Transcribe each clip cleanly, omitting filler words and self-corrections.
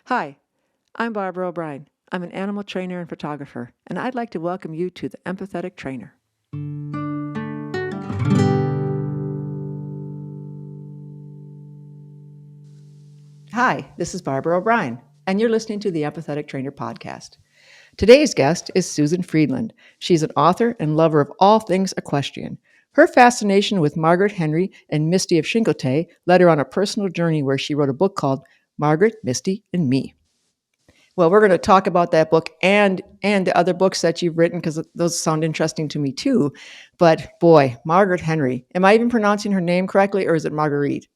Hi, I'm Barbara O'Brien. I'm an animal trainer and photographer, and I'd like to welcome you to The Empathetic Trainer. Hi, this is Barbara O'Brien, and you're listening to the Empathetic Trainer podcast. Today's guest is Susan Friedland. She's an author and lover of all things equestrian. Her fascination with Marguerite Henry and Misty of Chincoteague led her on a personal journey where she wrote a book called Margaret, Misty, and Me. Well, we're going to talk about that book and the other books that you've written because those sound interesting to me too. But boy, Marguerite Henry. Am I even pronouncing her name correctly, or is it Marguerite?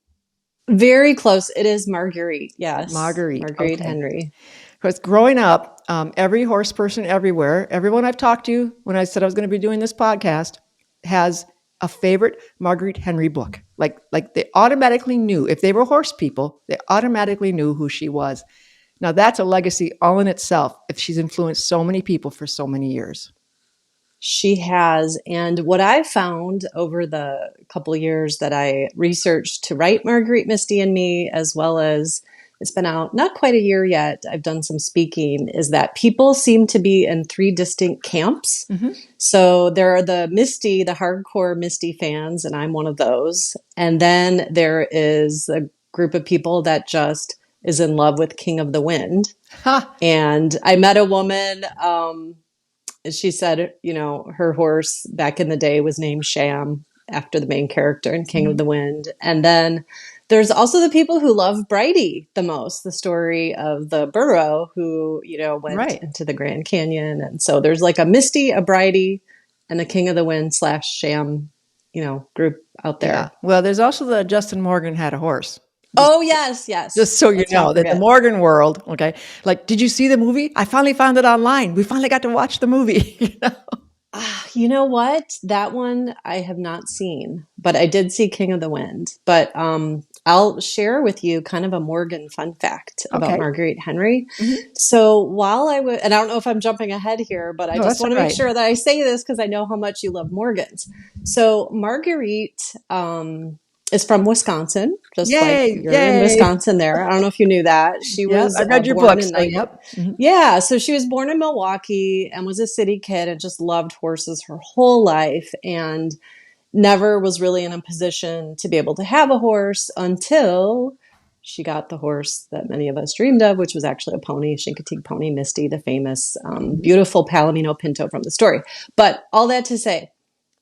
Very close. It is Marguerite. Yes. Marguerite Marguerite okay. Henry. Because growing up, every horse person everywhere, everyone I've talked to when I said I was going to be doing this podcast has a favorite Marguerite Henry book. Like they automatically knew, if they were horse people, they automatically knew who she was. Now, that's a legacy all in itself if she's influenced so many people for so many years. She has. And what I found over the couple of years that I researched to write Marguerite, Misty, and Me, as well as it's been out not quite a year yet, I've done some speaking, is that people seem to be in three distinct camps. Mm-hmm. So there are the Misty, the hardcore Misty fans, and I'm one of those. And then there is a group of people that just is in love with King of the Wind. Huh. And I met a woman, she said, her horse back in the day was named Sham after the main character in King of the Wind. And then there's also the people who love Bridie the most, the story of the burro who, went into the Grand Canyon. And so there's like a Misty, a Bridie, and a King of the Wind / Sham, group out there. Yeah. Well, there's also the Justin Morgan had a horse. Yes. Just so you know that the Morgan world, okay? Like, did you see the movie? I finally found it online. We finally got to watch the movie. You know what? That one I have not seen, but I did see King of the Wind. But I'll share with you kind of a Morgan fun fact about Marguerite Henry. Mm-hmm. So while I was, and I don't know if I'm jumping ahead here, but I just want to make sure that I say this because I know how much you love Morgans. So Marguerite is from Wisconsin, just like you're in Wisconsin there. I don't know if you knew that. She was I read your books. Yeah, so she was born in Milwaukee and was a city kid and just loved horses her whole life and never was really in a position to be able to have a horse until she got the horse that many of us dreamed of, which was actually a pony, Chincoteague Pony Misty, the famous, beautiful Palomino Pinto from the story. But all that to say,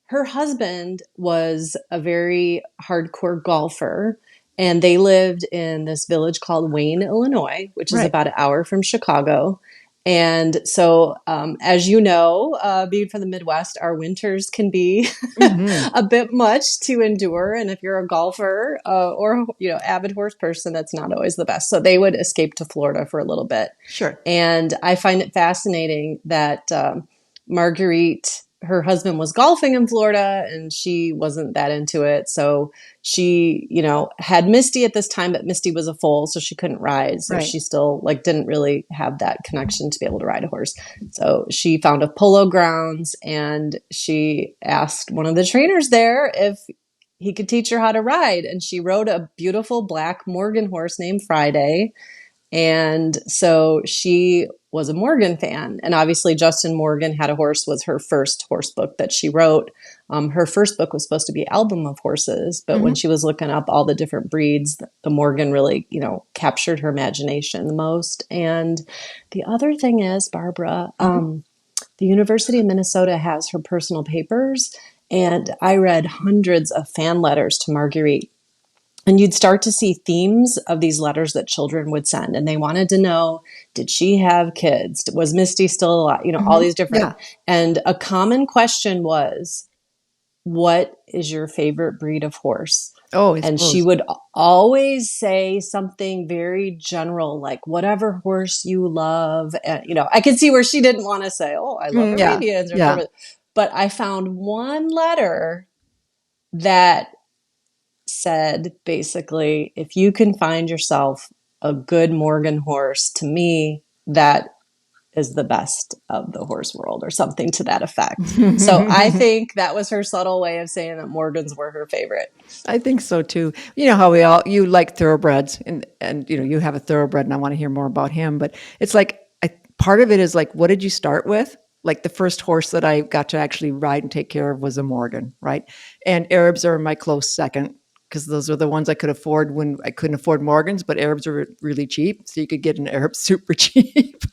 her husband was a very hardcore golfer, and they lived in this village called Wayne, Illinois, which is about an hour from Chicago. And so, as you know, being from the Midwest, our winters can be a bit much to endure. And if you're a golfer or, avid horse person, that's not always the best. So they would escape to Florida for a little bit. Sure. And I find it fascinating that Marguerite, her husband was golfing in Florida and she wasn't that into it. So she, had Misty at this time, but Misty was a foal, so she couldn't ride. So she still didn't really have that connection to be able to ride a horse. So she found a polo grounds and she asked one of the trainers there if he could teach her how to ride. And she rode a beautiful black Morgan horse named Friday. And so she was a Morgan fan. And obviously Justin Morgan Had a Horse was her first horse book that she wrote. Her first book was supposed to be Album of Horses. But when she was looking up all the different breeds, the Morgan really, captured her imagination the most. And the other thing is, Barbara, the University of Minnesota has her personal papers. And I read hundreds of fan letters to Marguerite. And you'd start to see themes of these letters that children would send. And they wanted to know, did she have kids? Was Misty still alive? All these different. Yeah. And a common question was, what is your favorite breed of horse? And she would always say something very general, like whatever horse you love. And, I could see where she didn't want to say, oh, I love Arabians. But I found one letter that said basically, if you can find yourself a good Morgan horse, to me, that is the best of the horse world, or something to that effect. So I think that was her subtle way of saying that Morgans were her favorite. I think so too. You know how you like thoroughbreds, and you know, you have a thoroughbred, and I want to hear more about him. But it's like, part of it is like, what did you start with? Like the first horse that I got to actually ride and take care of was a Morgan, right? And Arabs are my close second, because those are the ones I could afford when I couldn't afford Morgans, but Arabs are really cheap. So you could get an Arab super cheap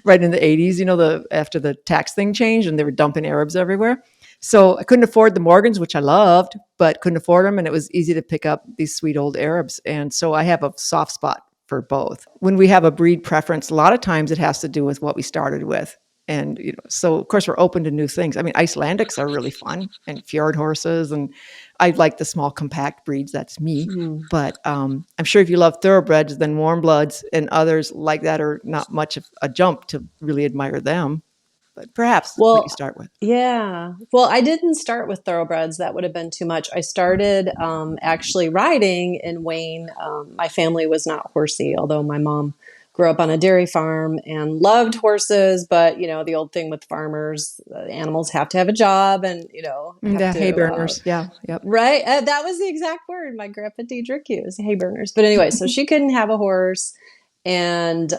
right in the 80s, you know, after the tax thing changed and they were dumping Arabs everywhere. So I couldn't afford the Morgans, which I loved, but couldn't afford them. And it was easy to pick up these sweet old Arabs. And so I have a soft spot for both. When we have a breed preference, a lot of times it has to do with what we started with. And, you know, so of course we're open to new things. I mean, Icelandics are really fun, and fjord horses. And I like the small compact breeds. That's me. But I'm sure if you love thoroughbreds, then warm bloods and others like that are not much of a jump to really admire them. But perhaps what you Well, start with. yeah. Well, I didn't start with thoroughbreds. That would have been too much. I started actually riding in Wayne. My family was not horsey, although my mom grew up on a dairy farm and loved horses. But, you know, the old thing with farmers, animals have to have a job and, you know, have Yeah, hay to, burners. Yeah, yep. right. That was the exact word my grandpa Diedrich used, hay burners. But anyway, so she couldn't have a horse. And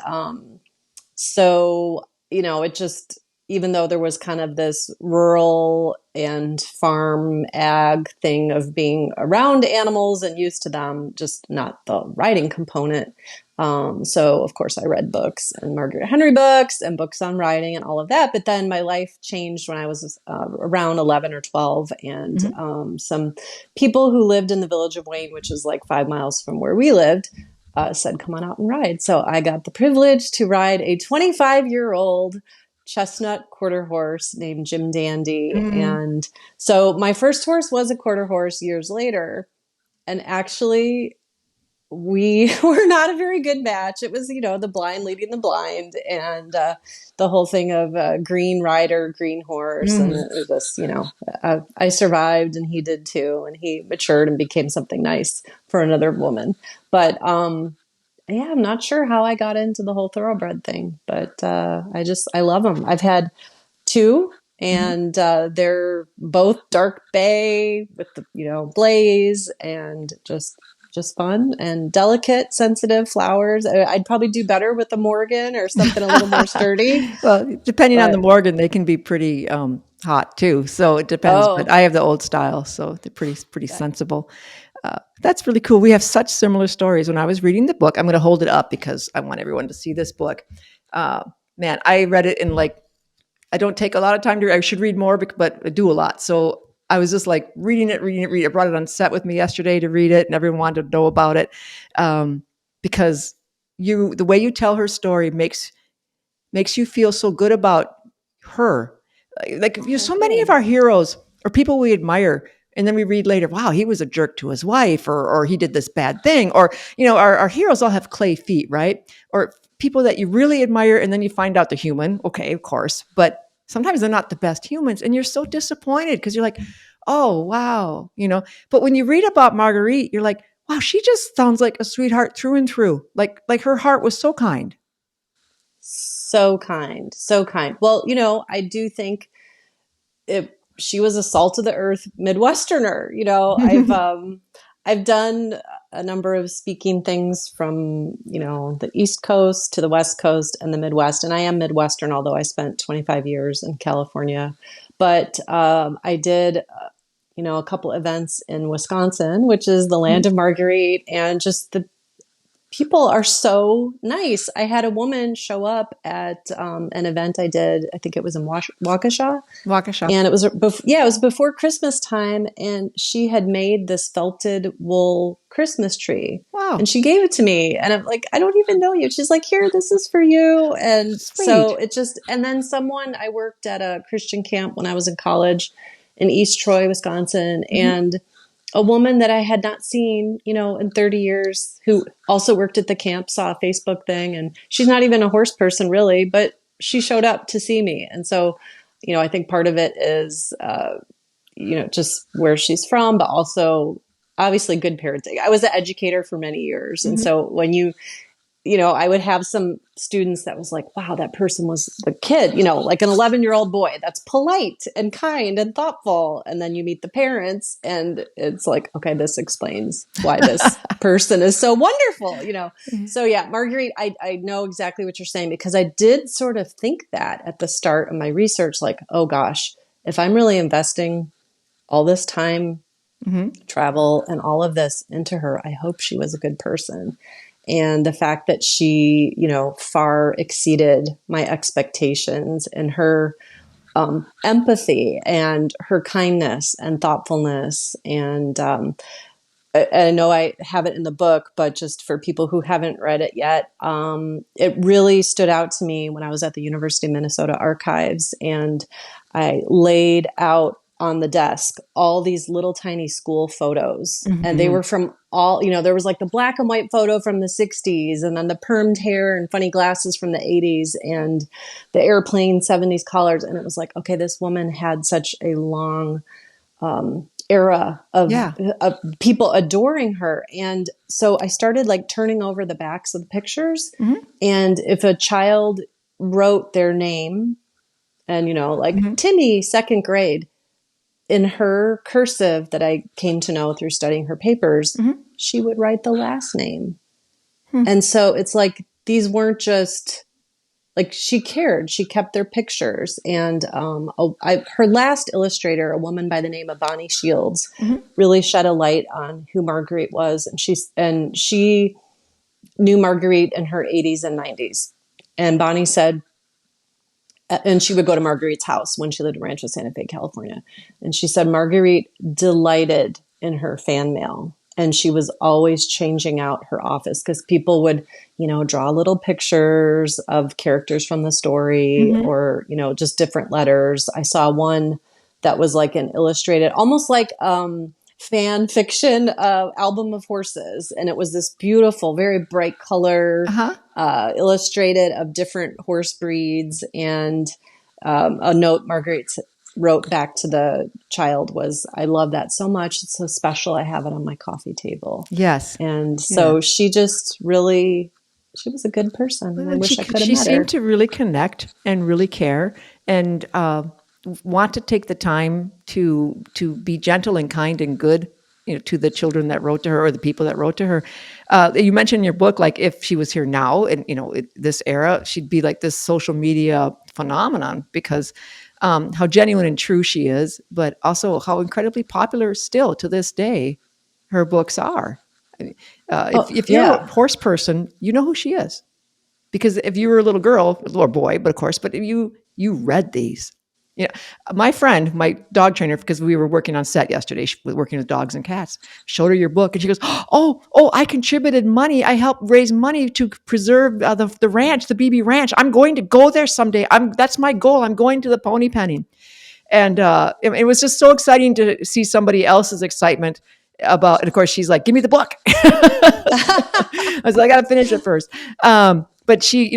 so, you know, it just, even though there was kind of this rural and farm ag thing of being around animals and used to them, just not the riding component. So, of course, I read books and Marguerite Henry books and books on riding and all of that. But then my life changed when I was around 11 or 12. And some people who lived in the village of Wayne, which is like 5 miles from where we lived, said, come on out and ride. So I got the privilege to ride a 25-year-old chestnut quarter horse named Jim Dandy. And so my first horse was a quarter horse years later. And actually, we were not a very good match. It was, you know, the blind leading the blind, and the whole thing of green rider, green horse. And it was just, you know, I survived and he did too. And he matured and became something nice for another woman. But yeah, I'm not sure how I got into the whole thoroughbred thing, but I love them. I've had two, and they're both dark bay with the, you know, blaze, and just fun and delicate, sensitive flowers. I'd probably do better with the Morgan or something a little more sturdy. Well, depending on the But Morgan, they can be pretty hot too. So it depends. But oh, I have the old style, so they're pretty sensible. That's really cool. We have such similar stories. When I was reading the book, I'm going to hold it up because I want everyone to see this book. Man, I read it in like, I don't take a lot of time to, I should read more, but I do a lot. So I was just like reading it. I brought it on set with me yesterday to read it, and everyone wanted to know about it. Because the way you tell her story makes you feel so good about her. Like, you know, so many of our heroes are people we admire, and then we read later, wow, he was a jerk to his wife, or he did this bad thing. Or, you know, our heroes all have clay feet, right? Or people that you really admire, and then you find out they're human. Okay, of course. But sometimes they're not the best humans, and you're so disappointed because you're like, oh, wow, you know. But when you read about Marguerite, you're like, wow, she just sounds like a sweetheart through and through. Like her heart was so kind. so kind, so kind. Well, you know, I do think she was a salt of the earth Midwesterner. You know, I've done a number of speaking things from, you know, the East Coast to the West Coast and the Midwest. And I am Midwestern, although I spent 25 years in California. But I did, you know, a couple events in Wisconsin, which is the land of Marguerite, and just the people are so nice. I had a woman show up at an event I did. I think it was in Waukesha. Waukesha. And it was, it was before Christmas time. And she had made this felted wool Christmas tree. Wow. And she gave it to me. And I'm like, I don't even know you. She's like, here, this is for you. And Sweet. so it just, and then I worked at a Christian camp when I was in college in East Troy, Wisconsin. And a woman that I had not seen, you know, in 30 years, who also worked at the camp, saw a Facebook thing, and she's not even a horse person really, but she showed up to see me. And so, you know, I think part of it is, you know, just where she's from, but also obviously good parenting. I was an educator for many years. And so when you I would have some students that was like, wow, that person was the kid, like an 11-year-old boy that's polite and kind and thoughtful. And then you meet the parents and it's like, okay, this explains why this person is so wonderful. So yeah, Marguerite, I know exactly what you're saying, because I did sort of think that at the start of my research, like, oh gosh, if I'm really investing all this time, travel and all of this into her, I hope she was a good person. And the fact that she, far exceeded my expectations, and her empathy and her kindness and thoughtfulness. And I know I have it in the book, but just for people who haven't read it yet, it really stood out to me when I was at the University of Minnesota Archives, and I laid out on the desk all these little tiny school photos. And they were from all, there was like the black and white photo from the 60s, and then the permed hair and funny glasses from the 80s, and the airplane 70s collars. And it was like, okay, this woman had such a long era of people adoring her. And so I started like turning over the backs of the pictures. And if a child wrote their name and, Timmy, second grade, in her cursive that I came to know through studying her papers, she would write the last name. And so it's like, these weren't just like, she cared, she kept their pictures. And her last illustrator, a woman by the name of Bonnie Shields, really shed a light on who Marguerite was. And she knew Marguerite in her 80s and 90s. And Bonnie said, and she would go to Marguerite's house when she lived in Rancho Santa Fe, California. And she said Marguerite delighted in her fan mail. And she was always changing out her office because people would, draw little pictures of characters from the story or, just different letters. I saw one that was like an illustrated, almost like fan fiction album of horses. And it was this beautiful, very bright color, illustrated of different horse breeds. And a note Marguerite wrote back to the child was, I love that so much. It's so special. I have it on my coffee table. Yes. And so she just really, she was a good person. And I wish I could have met her. She seemed to really connect and really care and want to take the time to be gentle and kind and good, to the children that wrote to her or the people that wrote to her. You mentioned in your book, like if she was here now and, this era, she'd be like this social media phenomenon because how genuine and true she is, but also how incredibly popular still to this day her books are. If you're a horse person, you know who she is. Because if you were a little girl, or boy, but of course, but if you read these. My friend, my dog trainer, because we were working on set yesterday, she was working with dogs and cats, showed her your book and she goes, oh, I contributed money. I helped raise money to preserve the ranch, the BB Ranch. I'm going to go there someday. That's my goal. I'm going to the pony penning. And it was just so exciting to see somebody else's excitement about, and of course she's like, give me the book. I was like, I got to finish it first. But she,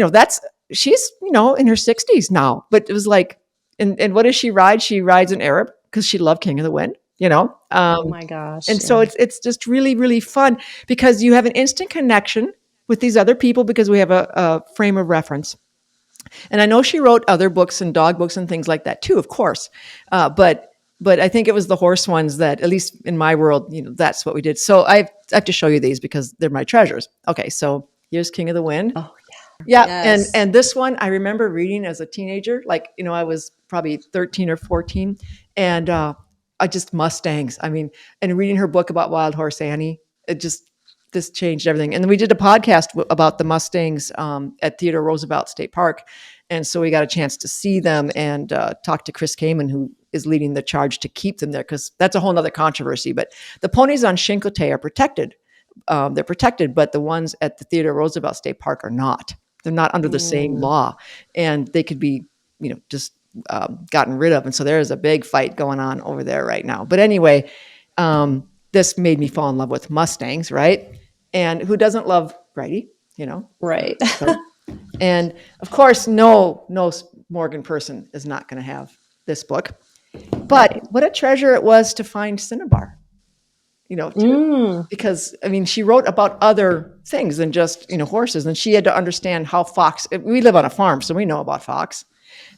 she's, in her 60s now, but it was like, and what does she ride? She rides an Arab because she loved King of the Wind, oh my gosh. And so it's just really, really fun because you have an instant connection with these other people because we have a frame of reference. And I know she wrote other books and dog books and things like that too, of course. But I think it was the horse ones that, at least in my world, that's what we did. So I have to show you these because they're my treasures. Okay, so here's King of the Wind. Oh, yeah. Yes. And this one I remember reading as a teenager, like, I was probably 13 or 14 and I just Mustangs. I mean, and reading her book about Wild Horse Annie, this changed everything. And then we did a podcast about the Mustangs at Theodore Roosevelt State Park. And so we got a chance to see them and talk to Chris Kamen, who is leading the charge to keep them there, because that's a whole nother controversy. But the ponies on Chincoteague are protected. They're protected, but the ones at the Theodore Roosevelt State Park are not. They're not under the same law, and they could be, just gotten rid of. And so there is a big fight going on over there right now. But anyway, this made me fall in love with Mustangs, right? And who doesn't love Brady, Right. So, and of course, no Morgan person is not going to have this book. But what a treasure it was to find Cinnabar. because I mean, she wrote about other things than just, horses, and she had to understand how we live on a farm, so we know about fox.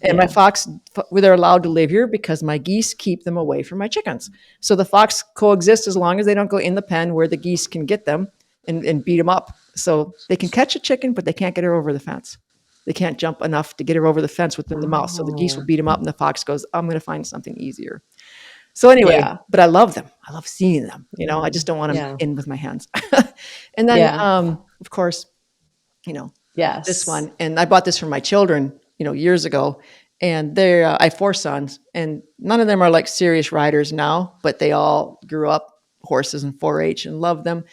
And my fox, they're allowed to live here because my geese keep them away from my chickens. So the fox coexist as long as they don't go in the pen where the geese can get them and beat them up. So they can catch a chicken, but they can't get her over the fence. They can't jump enough to get her over the fence within the mouth. So the geese will beat them up, and the fox goes, I'm going to find something easier. So anyway, but I love them. I love seeing them. I just don't want them in with my hands. And then, of course, this one. And I bought this for my children, years ago. And I have 4 sons, and none of them are like serious riders now, but they all grew up horses and 4-H and love them.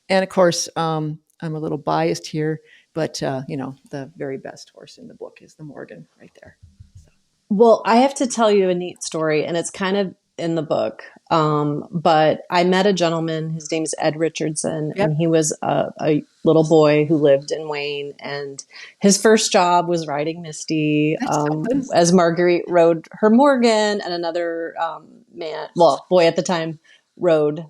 And of course, I'm a little biased here, but the very best horse in the book is the Morgan right there. So. Well, I have to tell you a neat story, and it's kind of in the book. But I met a gentleman, his name's Ed Richardson, and he was a little boy who lived in Wayne, and his first job was riding Misty, as Marguerite rode her Morgan, and another boy at the time rode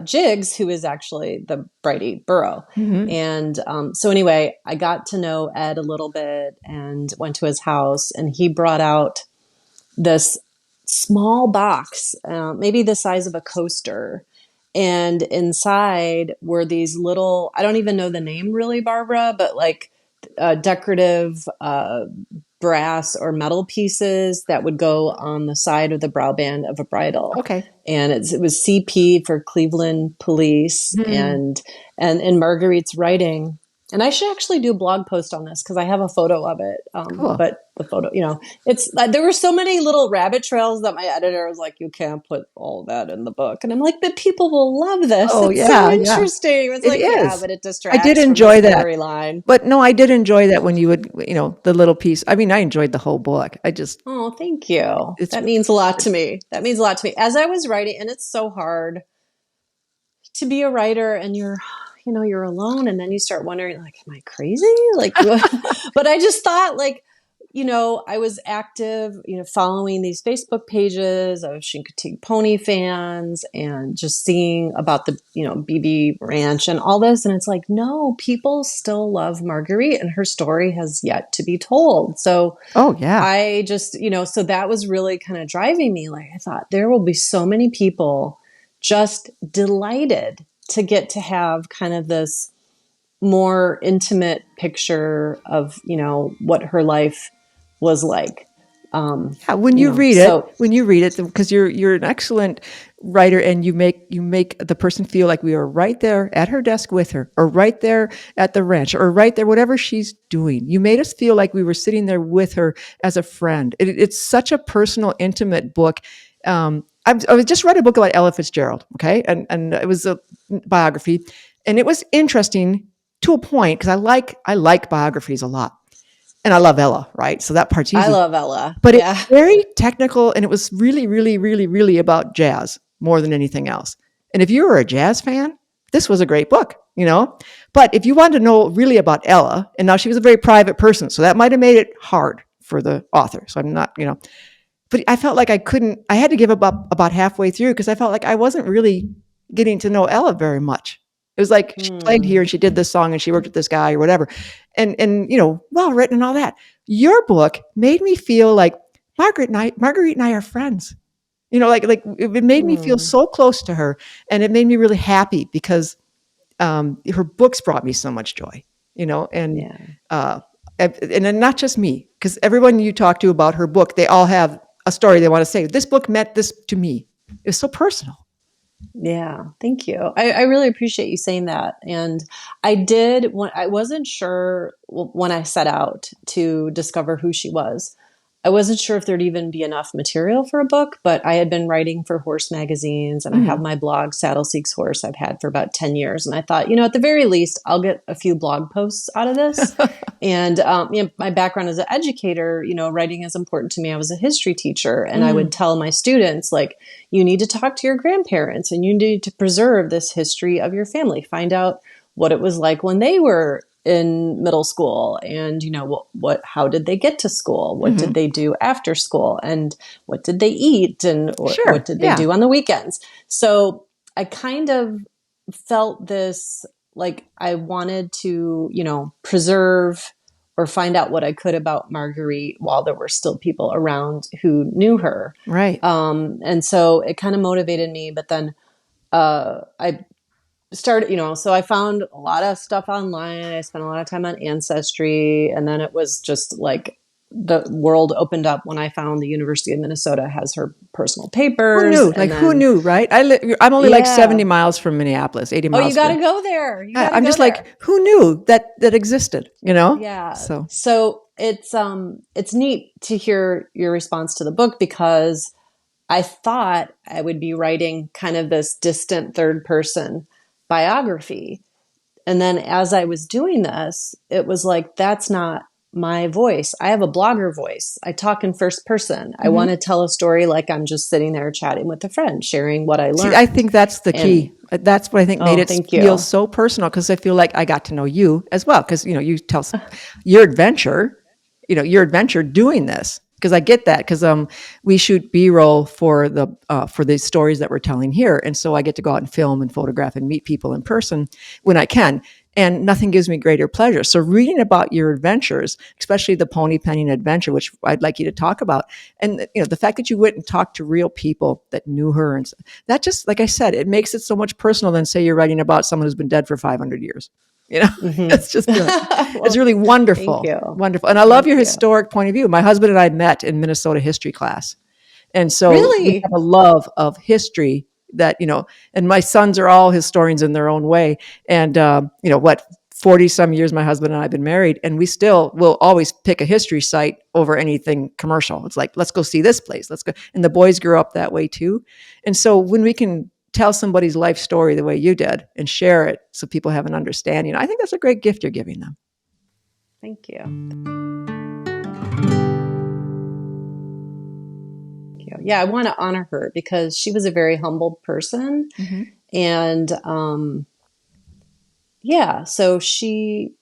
Jiggs, who is actually the Bridie Burro. Mm-hmm. And so anyway, I got to know Ed a little bit and went to his house, and he brought out this small box, maybe the size of a coaster. And inside were these little, I don't even know the name really, Barbara, but like decorative brass or metal pieces that would go on the side of the brow band of a bridle. Okay. And it was CP for Cleveland Police, and Marguerite's writing. And I should actually do a blog post on this because I have a photo of it. Cool. But the photo, it's there were so many little rabbit trails that my editor was like, "You can't put all that in the book." And I'm like, "But people will love this. Oh, it's so interesting." It's like, is. But it distracts. I did enjoy from the that storyline. But no, I did enjoy that when you would, the little piece. I mean, I enjoyed the whole book. Oh, thank you. That means a lot to me. As I was writing, and it's so hard to be a writer, and you're alone, and then you start wondering, like, am I crazy? Like, but I just thought, like, I was active, following these Facebook pages of Chincoteague pony fans and just seeing about the, BB Ranch and all this. And it's like, no, people still love Marguerite, and her story has yet to be told. So, I just, so that was really kind of driving me. Like, I thought there will be so many people just delighted to get to have kind of this more intimate picture of, what her life was like. When you read it, because you're an excellent writer, and you make the person feel like we are right there at her desk with her, or right there at the ranch, or right there, whatever she's doing. You made us feel like we were sitting there with her as a friend. It's such a personal, intimate book. I just read a book about Ella Fitzgerald, okay? And it was a biography, and it was interesting to a point, because I like biographies a lot. And I love Ella, right? So that part's easy. I love Ella. But it's very technical, and it was really, really, really, really about jazz more than anything else. And if you were a jazz fan, this was a great book, But if you wanted to know really about Ella, and now she was a very private person, so that might have made it hard for the author. So I'm not, but I felt like I had to give up about halfway through, because I felt like I wasn't really getting to know Ella very much. It was like she played here, and she did this song, and she worked with this guy or whatever. And well written and all that. Your book made me feel like Marguerite and I are friends. Like it made me feel so close to her, and it made me really happy because her books brought me so much joy. And not just me, because everyone you talk to about her book, they all have a story they want to say. This book meant this to me. It was so personal. Yeah, thank you. I really appreciate you saying that. And I wasn't sure when I set out to discover who she was. I wasn't sure if there'd even be enough material for a book, but I had been writing for horse magazines, and I have my blog, Saddle Seeks Horse, I've had for about 10 years. And I thought, at the very least, I'll get a few blog posts out of this. And, my background as an educator, writing is important to me. I was a history teacher, and I would tell my students, like, you need to talk to your grandparents, and you need to preserve this history of your family. Find out what it was like when they were in middle school, and how did they get to school, what did they do after school, and what did they eat, and what did they do on the weekends. So I kind of felt this, like I wanted to, preserve or find out what I could about Marguerite while there were still people around who knew her. Right. And so it kind of motivated me. But then I started, so I found a lot of stuff online. I spent a lot of time on Ancestry. And then it was just like the world opened up when I found the University of Minnesota has her personal papers. Who knew? And Like, then, who knew, right? I'm only like 70 yeah. miles from Minneapolis, 80 Oh, you miles got to from. go there. You got to I'm go just there. like, who knew that existed, Yeah. So, So it's neat to hear your response to the book, because I thought I would be writing kind of this distant third person biography. And then as I was doing this, it was like, that's not my voice. I have a blogger voice. I talk in first person. I want to tell a story like I'm just sitting there chatting with a friend, sharing what I learned. see, I think that's the key. That's what I think made it thank feel you. so personal, because I feel like I got to know you as well, because, you tell your adventure, doing this. Because I get that, because we shoot B-roll for the stories that we're telling here, and so I get to go out and film and photograph and meet people in person when I can, and nothing gives me greater pleasure. So reading about your adventures, especially the pony penning adventure, which I'd like you to talk about, and the fact that you went and talked to real people that knew her, and that, just like I said, it makes it so much personal than say you're writing about someone who's been dead for 500 years. It's just good. Well, It's really thank wonderful. you. Wonderful. And I love Thank your you. historic point of view. My husband and I met in Minnesota history class. And so we Really? have a love of history that, and my sons are all historians in their own way. And, 40 some years, my husband and I have been married, and we still will always pick a history site over anything commercial. It's like, let's go see this place. Let's go. And the boys grew up that way too. And so when we can tell somebody's life story the way you did and share it so people have an understanding, I think that's a great gift you're giving them. Thank you. Yeah, I want to honor her because she was a very humble person. And so she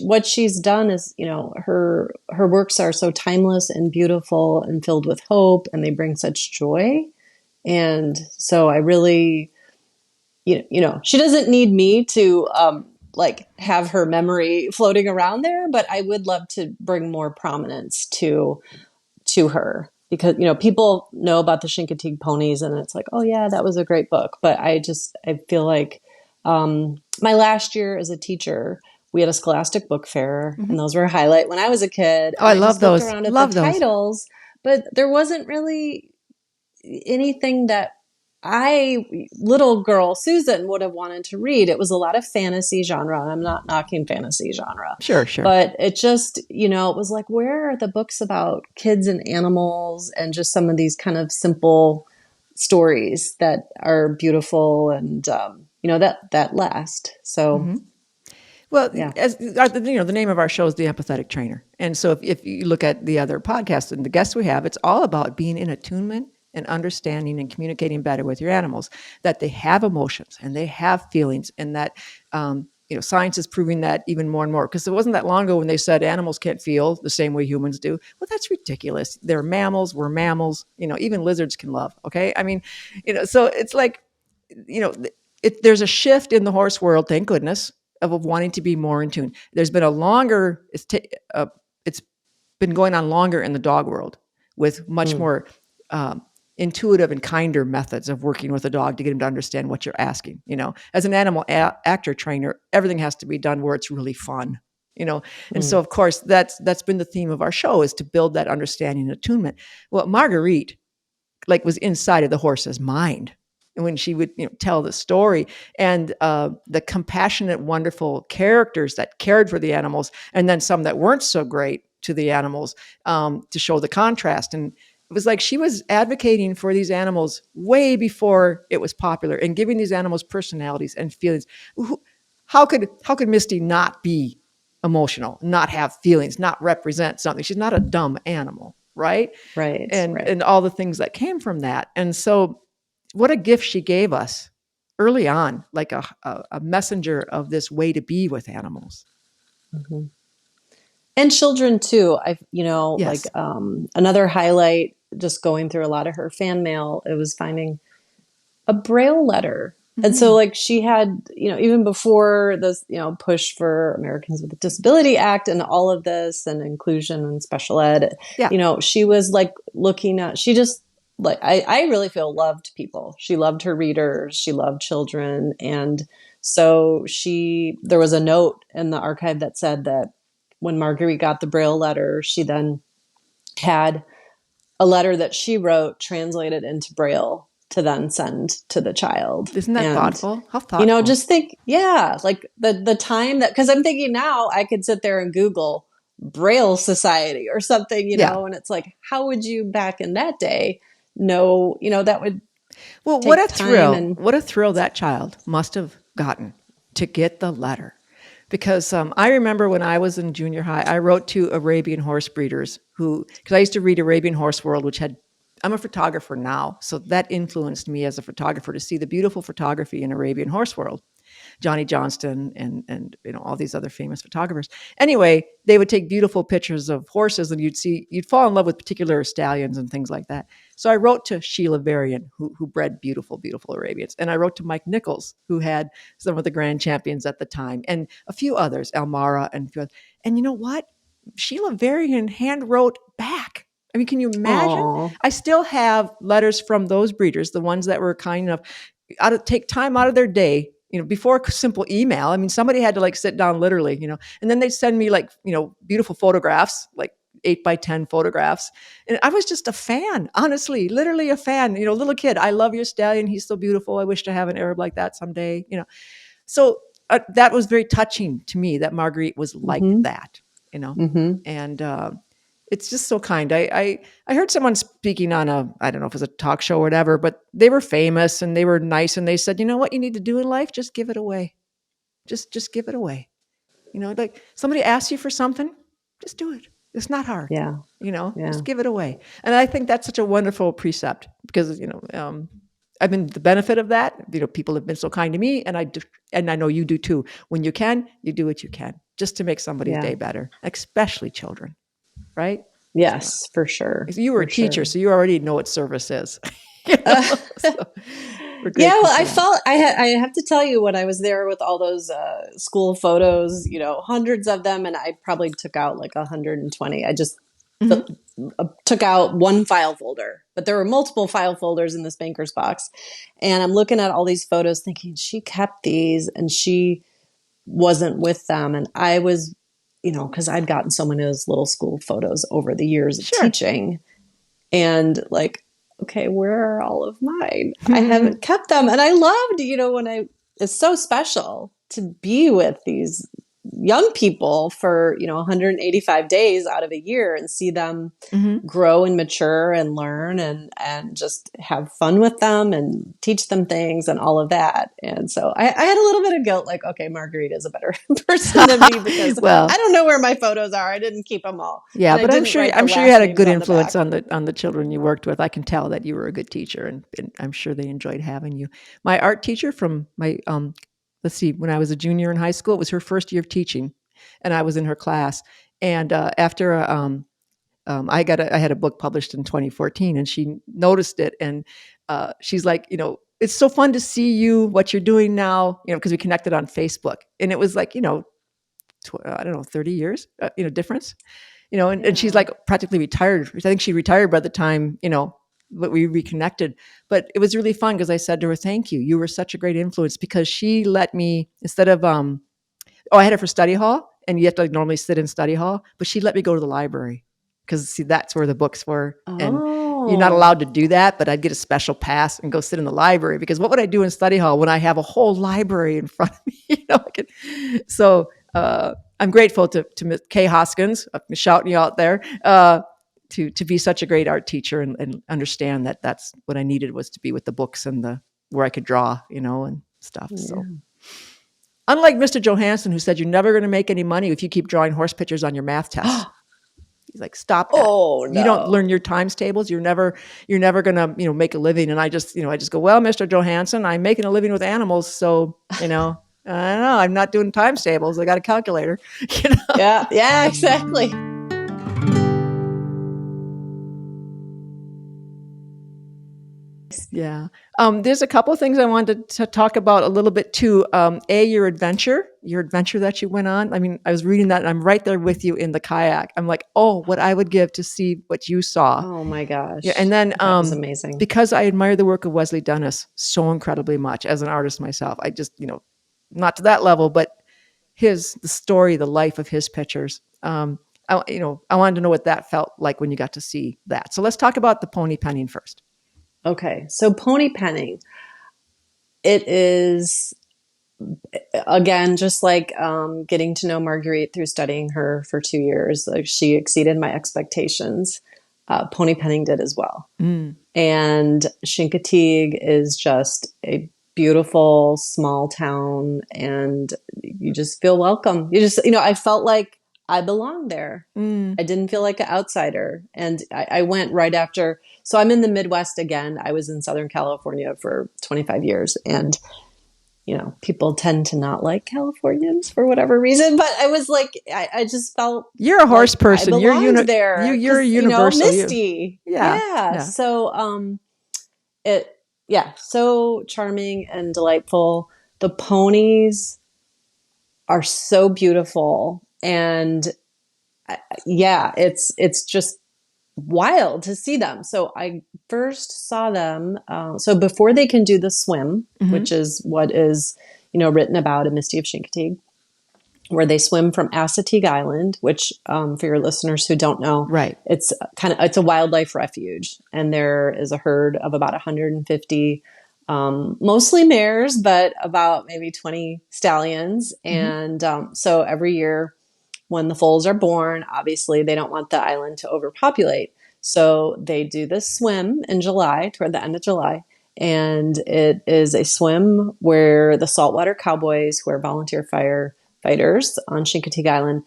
what she's done is, her works are so timeless and beautiful and filled with hope, and they bring such joy. And so I really, she doesn't need me to have her memory floating around there, but I would love to bring more prominence to her, because people know about the Chincoteague ponies, and it's like, oh yeah, that was a great book. But I feel like my last year as a teacher, we had a Scholastic book fair, and those were a highlight when I was a kid. Oh, I And I love just looked those. around at Love the those. titles, but there wasn't really anything that little girl Susan would have wanted to read. It was a lot of fantasy genre, and I'm not knocking fantasy genre. Sure. But it just, it was like, where are the books about kids and animals and just some of these kind of simple stories that are beautiful and, that last. So, Well, yeah. as the name of our show is The Empathetic Trainer. And so if you look at the other podcasts and the guests we have, it's all about being in attunement and understanding and communicating better with your animals, that they have emotions and they have feelings, and that, science is proving that even more and more. Because it wasn't that long ago when they said animals can't feel the same way humans do. Well, that's ridiculous. They're mammals. We're mammals. Even lizards can love. Okay. I mean, so it's like, there's a shift in the horse world, thank goodness, of wanting to be more in tune. There's been it's been going on longer in the dog world, with much more intuitive and kinder methods of working with a dog to get him to understand what you're asking. As an animal actor trainer, everything has to be done where it's really fun. And so of course that's been the theme of our show, is to build that understanding and attunement. Well, Marguerite was inside of the horse's mind. And when she would tell the story, and the compassionate, wonderful characters that cared for the animals, and then some that weren't so great to the animals, to show the contrast. And it was like she was advocating for these animals way before it was popular, and giving these animals personalities and feelings. How could Misty not be emotional, not have feelings, not represent something? She's not a dumb animal, right? Right. And all the things that came from that. And so what a gift she gave us early on, like a messenger of this way to be with animals. And children too. Yes. Another highlight, just going through a lot of her fan mail, it was finding a Braille letter. And so like she had, even before this, push for Americans with a Disability Act and all of this and inclusion and special ed, she was like looking at, she just like, I really feel loved people. She loved her readers. She loved children. And so there was a note in the archive that said that when Marguerite got the Braille letter, she then had a letter that she wrote translated into Braille to then send to the child. Isn't that thoughtful? How thoughtful. Just think, like the time that, because I'm thinking now I could sit there and Google Braille Society or something, and it's like, how would you back in that day know, that would what a thrill. What a thrill that child must have gotten to get the letter. Because I remember when I was in junior high, I wrote to Arabian horse breeders because I used to read Arabian Horse World, I'm a photographer now, so that influenced me as a photographer to see the beautiful photography in Arabian Horse World. Johnny Johnston and all these other famous photographers. Anyway, they would take beautiful pictures of horses, and you'd fall in love with particular stallions and things like that. So I wrote to Sheila Varian, who bred beautiful, beautiful Arabians, and I wrote to Mike Nichols, who had some of the grand champions at the time, and a few others, Elmara and a few others. And you know what? Sheila Varian hand wrote back. I mean, can you imagine? Aww. I still have letters from those breeders, the ones that were kind enough to take time out of their day, before simple email. I mean, somebody had to like sit down literally, and then they'd send me like, beautiful photographs, like 8x10 photographs. And I was just a fan, honestly, literally a fan, little kid. I love your stallion. He's so beautiful. I wish to have an Arab like that someday, So that was very touching to me that Marguerite was like that, and it's just so kind. I heard someone speaking on I don't know if it was a talk show or whatever, but they were famous and they were nice. And they said, you know what you need to do in life? Just give it away. Just give it away. Like somebody asks you for something, just do it. It's not hard. Yeah. Just give it away. And I think that's such a wonderful precept because, I've been the benefit of that. People have been so kind to me, and I know you do too. When you can, you do what you can just to make somebody's day better, especially children. Right? Yes, for sure. You were a teacher, so you already know what service is. I have to tell you, when I was there with all those school photos, hundreds of them, and I probably took out like 120. I just took out one file folder, but there were multiple file folders in this banker's box. And I'm looking at all these photos thinking, she kept these and she wasn't with them. And I was, because I'd gotten so many of those little school photos over the years of teaching, and like, okay, where are all of mine? I haven't kept them. And I loved, it's so special to be with these young people for, 185 days out of a year and see them grow and mature and learn and just have fun with them and teach them things and all of that. And so I had a little bit of guilt, like, okay, Marguerite is a better person than me because I don't know where my photos are. I didn't keep them all. Yeah, but I'm sure you had a good influence on the children you worked with. I can tell that you were a good teacher, and I'm sure they enjoyed having you. My art teacher from my when I was a junior in high school, it was her first year of teaching, and I was in her class. And after I had a book published in 2014, and she noticed it, and she's like, it's so fun to see what you're doing now, because we connected on Facebook, and it was like, I don't know, 30 years, difference, and she's like practically retired. I think she retired by the time, but we reconnected. But it was really fun because I said to her, thank you. You were such a great influence, because she let me, instead of, I had her for study hall, and you have to normally sit in study hall, but she let me go to the library because, see, that's where the books were. And you're not allowed to do that, but I'd get a special pass and go sit in the library, because what would I do in study hall when I have a whole library in front of me? So I'm grateful to Ms. Kay Hoskins, I'm shouting you out there, to be such a great art teacher and understand that that's what I needed, was to be with the books and where I could draw, and stuff. Yeah. So unlike Mr. Johansson, who said, you're never going to make any money if you keep drawing horse pictures on your math test. He's like, stop that. Oh, no. You don't learn your times tables. You're never going to, make a living. And I just go, well, Mr. Johansson, I'm making a living with animals. So, I don't know. I'm not doing times tables. I got a calculator. Yeah, exactly. Yeah. There's a couple of things I wanted to talk about a little bit too. Your adventure that you went on. I mean, I was reading that and I'm right there with you in the kayak. I'm like, oh, what I would give to see what you saw. Oh my Yeah. gosh. And then, That was amazing. because I admire the work of Wesley Dennis so incredibly much as an artist myself, I just, not to that level, but the story, the life of his pictures. I wanted to know what that felt like when you got to see that. So let's talk about the pony penning first. Okay. So pony penning, it is, again, just like getting to know Marguerite through studying her for 2 years. Like, she exceeded my expectations. Pony penning did as well. And Chincoteague is just a beautiful small town, and you just feel welcome. I felt like I belonged there. I didn't feel like an outsider. And I went right after. So I'm in the Midwest again. I was in Southern California for 25 years. And people tend to not like Californians for whatever reason, but I was like, I just felt you're a horse like person. I belonged there. You're a universal. Misty. Yeah. So, so charming and delightful. The ponies are so beautiful, and it's just wild to see them. So I first saw them. So before they can do the swim, which is what is, written about in Misty of Chincoteague, where they swim from Chincoteague Island, which, for your listeners who don't know, right, it's a wildlife refuge. And there is a herd of about 150, mostly mares, but about maybe 20 stallions. And, so every year, when the foals are born, obviously they don't want the island to overpopulate. So they do this swim in July, toward the end of July. And it is a swim where the saltwater cowboys, who are volunteer firefighters on Chincoteague Island,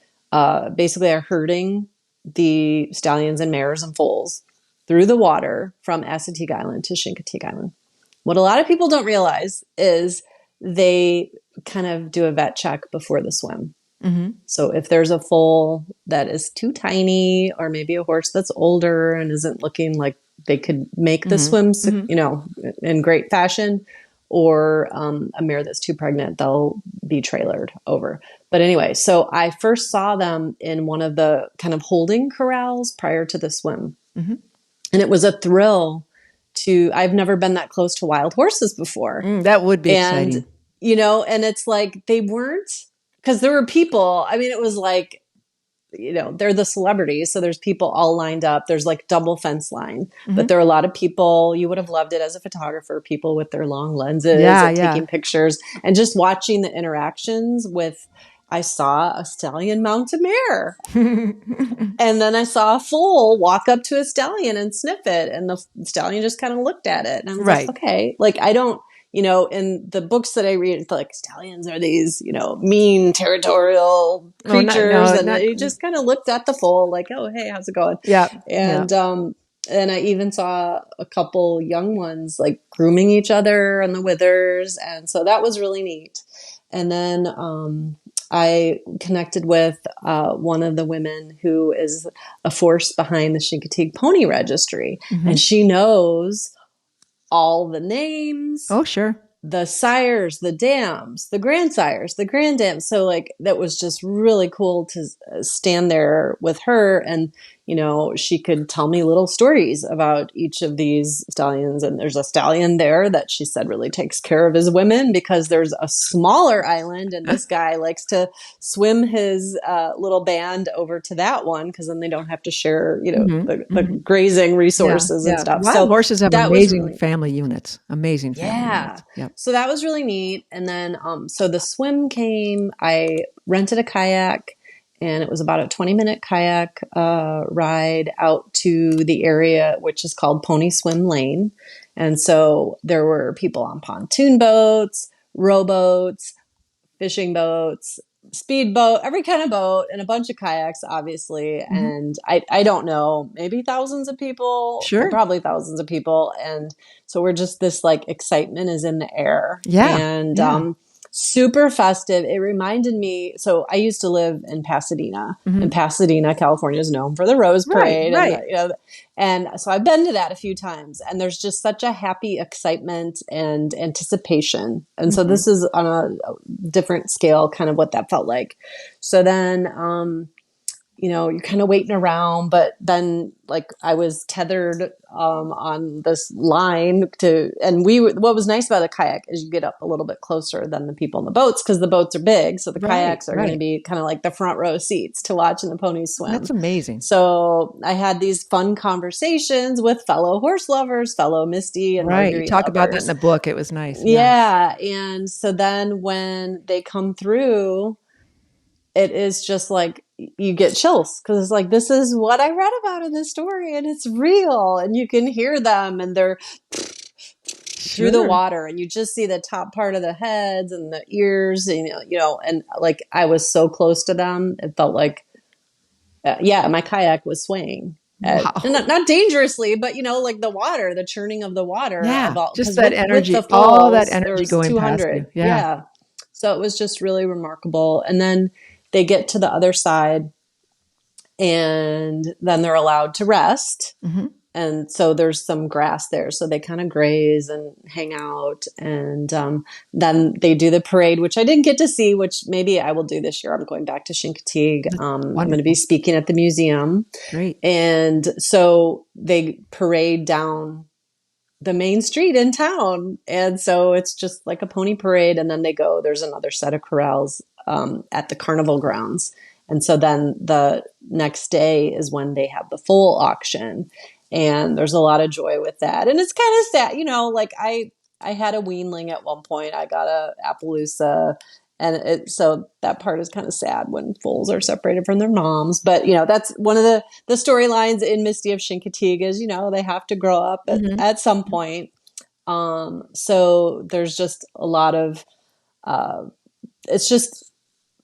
basically are herding the stallions and mares and foals through the water from Chincoteague Island to Chincoteague Island. What a lot of people don't realize is they kind of do a vet check before the swim. So if there's a foal that is too tiny, or maybe a horse that's older and isn't looking like they could make the swim, in great fashion, or a mare that's too pregnant, they'll be trailered over. But anyway, so I first saw them in one of the kind of holding corrals prior to the swim. And it was a thrill I've never been that close to wild horses before. That would be exciting. And it's like, they weren't, because there were people, I mean, it was like, they're the celebrities. So there's people all lined up. There's like double fence line, but there are a lot of people. You would have loved it as a photographer, people with their long lenses and taking pictures, and just watching the interactions with, I saw a stallion mount a mare. And then I saw a foal walk up to a stallion and sniff it. And the stallion just kind of looked at it. And I was like, okay, like, I don't, in the books that I read, it's like stallions are these, mean territorial creatures. He just kind of looked at the foal like, oh, hey, how's it going? Yeah. And I even saw a couple young ones like grooming each other on the withers. And so that was really neat. And then I connected with one of the women who is a force behind the Chincoteague Pony Registry. And she knows all the names. Oh, sure. The sires, the dams, the grandsires, the granddams. So like, that was just really cool to stand there with her, and, she could tell me little stories about each of these stallions. And there's a stallion there that she said really takes care of his women, because there's a smaller island and this guy likes to swim his little band over to that one, because then they don't have to share, the grazing resources and stuff. Wild horses have amazing family units. Amazing family units. Yep. So that was really neat. And then, so the swim came, I rented a kayak, and it was about a 20-minute kayak ride out to the area, which is called Pony Swim Lane. And so there were people on pontoon boats, rowboats, fishing boats, speedboat, every kind of boat, and a bunch of kayaks, obviously. And I don't know, maybe thousands of people, probably thousands of people. And so we're just, this like excitement is in the air. And super festive. It reminded me. So I used to live in Pasadena, and Pasadena, California is known for the Rose Parade, Right. and so I've been to that a few times, and there's just such a happy excitement and anticipation. And so this is on a different scale, kind of what that felt like. So then, you're kind of waiting around, but then like I was tethered on this line and what was nice about a kayak is you get up a little bit closer than the people in the boats because the boats are big. So the kayaks are going to be kind of like the front row seats to watching the ponies swim. That's amazing. So I had these fun conversations with fellow horse lovers, fellow Misty and Marguerite You talk lovers. about that in the book. It was nice. Yeah. And so then when they come through, it is just like you get chills because it's like, this is what I read about in this story and it's real. And you can hear them and they're through the water and you just see the top part of the heads and the ears, and, and like I was so close to them. It felt like, my kayak was swaying. Wow. And not dangerously, but like the water, the churning of the water. Yeah, just that energy, with the all that falls, energy going 200. past you. Yeah. So it was just really remarkable. And then they get to the other side and then they're allowed to rest. And so there's some grass there. So they kind of graze and hang out. And then they do the parade, which I didn't get to see, which maybe I will do this year. I'm going back to Chincoteague. I'm going to be speaking at the museum. Great. And so they parade down the main street in town. And so it's just like a pony parade. And then there's another set of corrals at the carnival grounds. And so then the next day is when they have the full auction. And there's a lot of joy with that. And it's kind of sad, like I had a weanling at one point. I got a Appaloosa. And so that part is kind of sad when foals are separated from their moms. But, that's one of the storylines in Misty of Chincoteague is, they have to grow up at some point. So there's just a lot of, it's just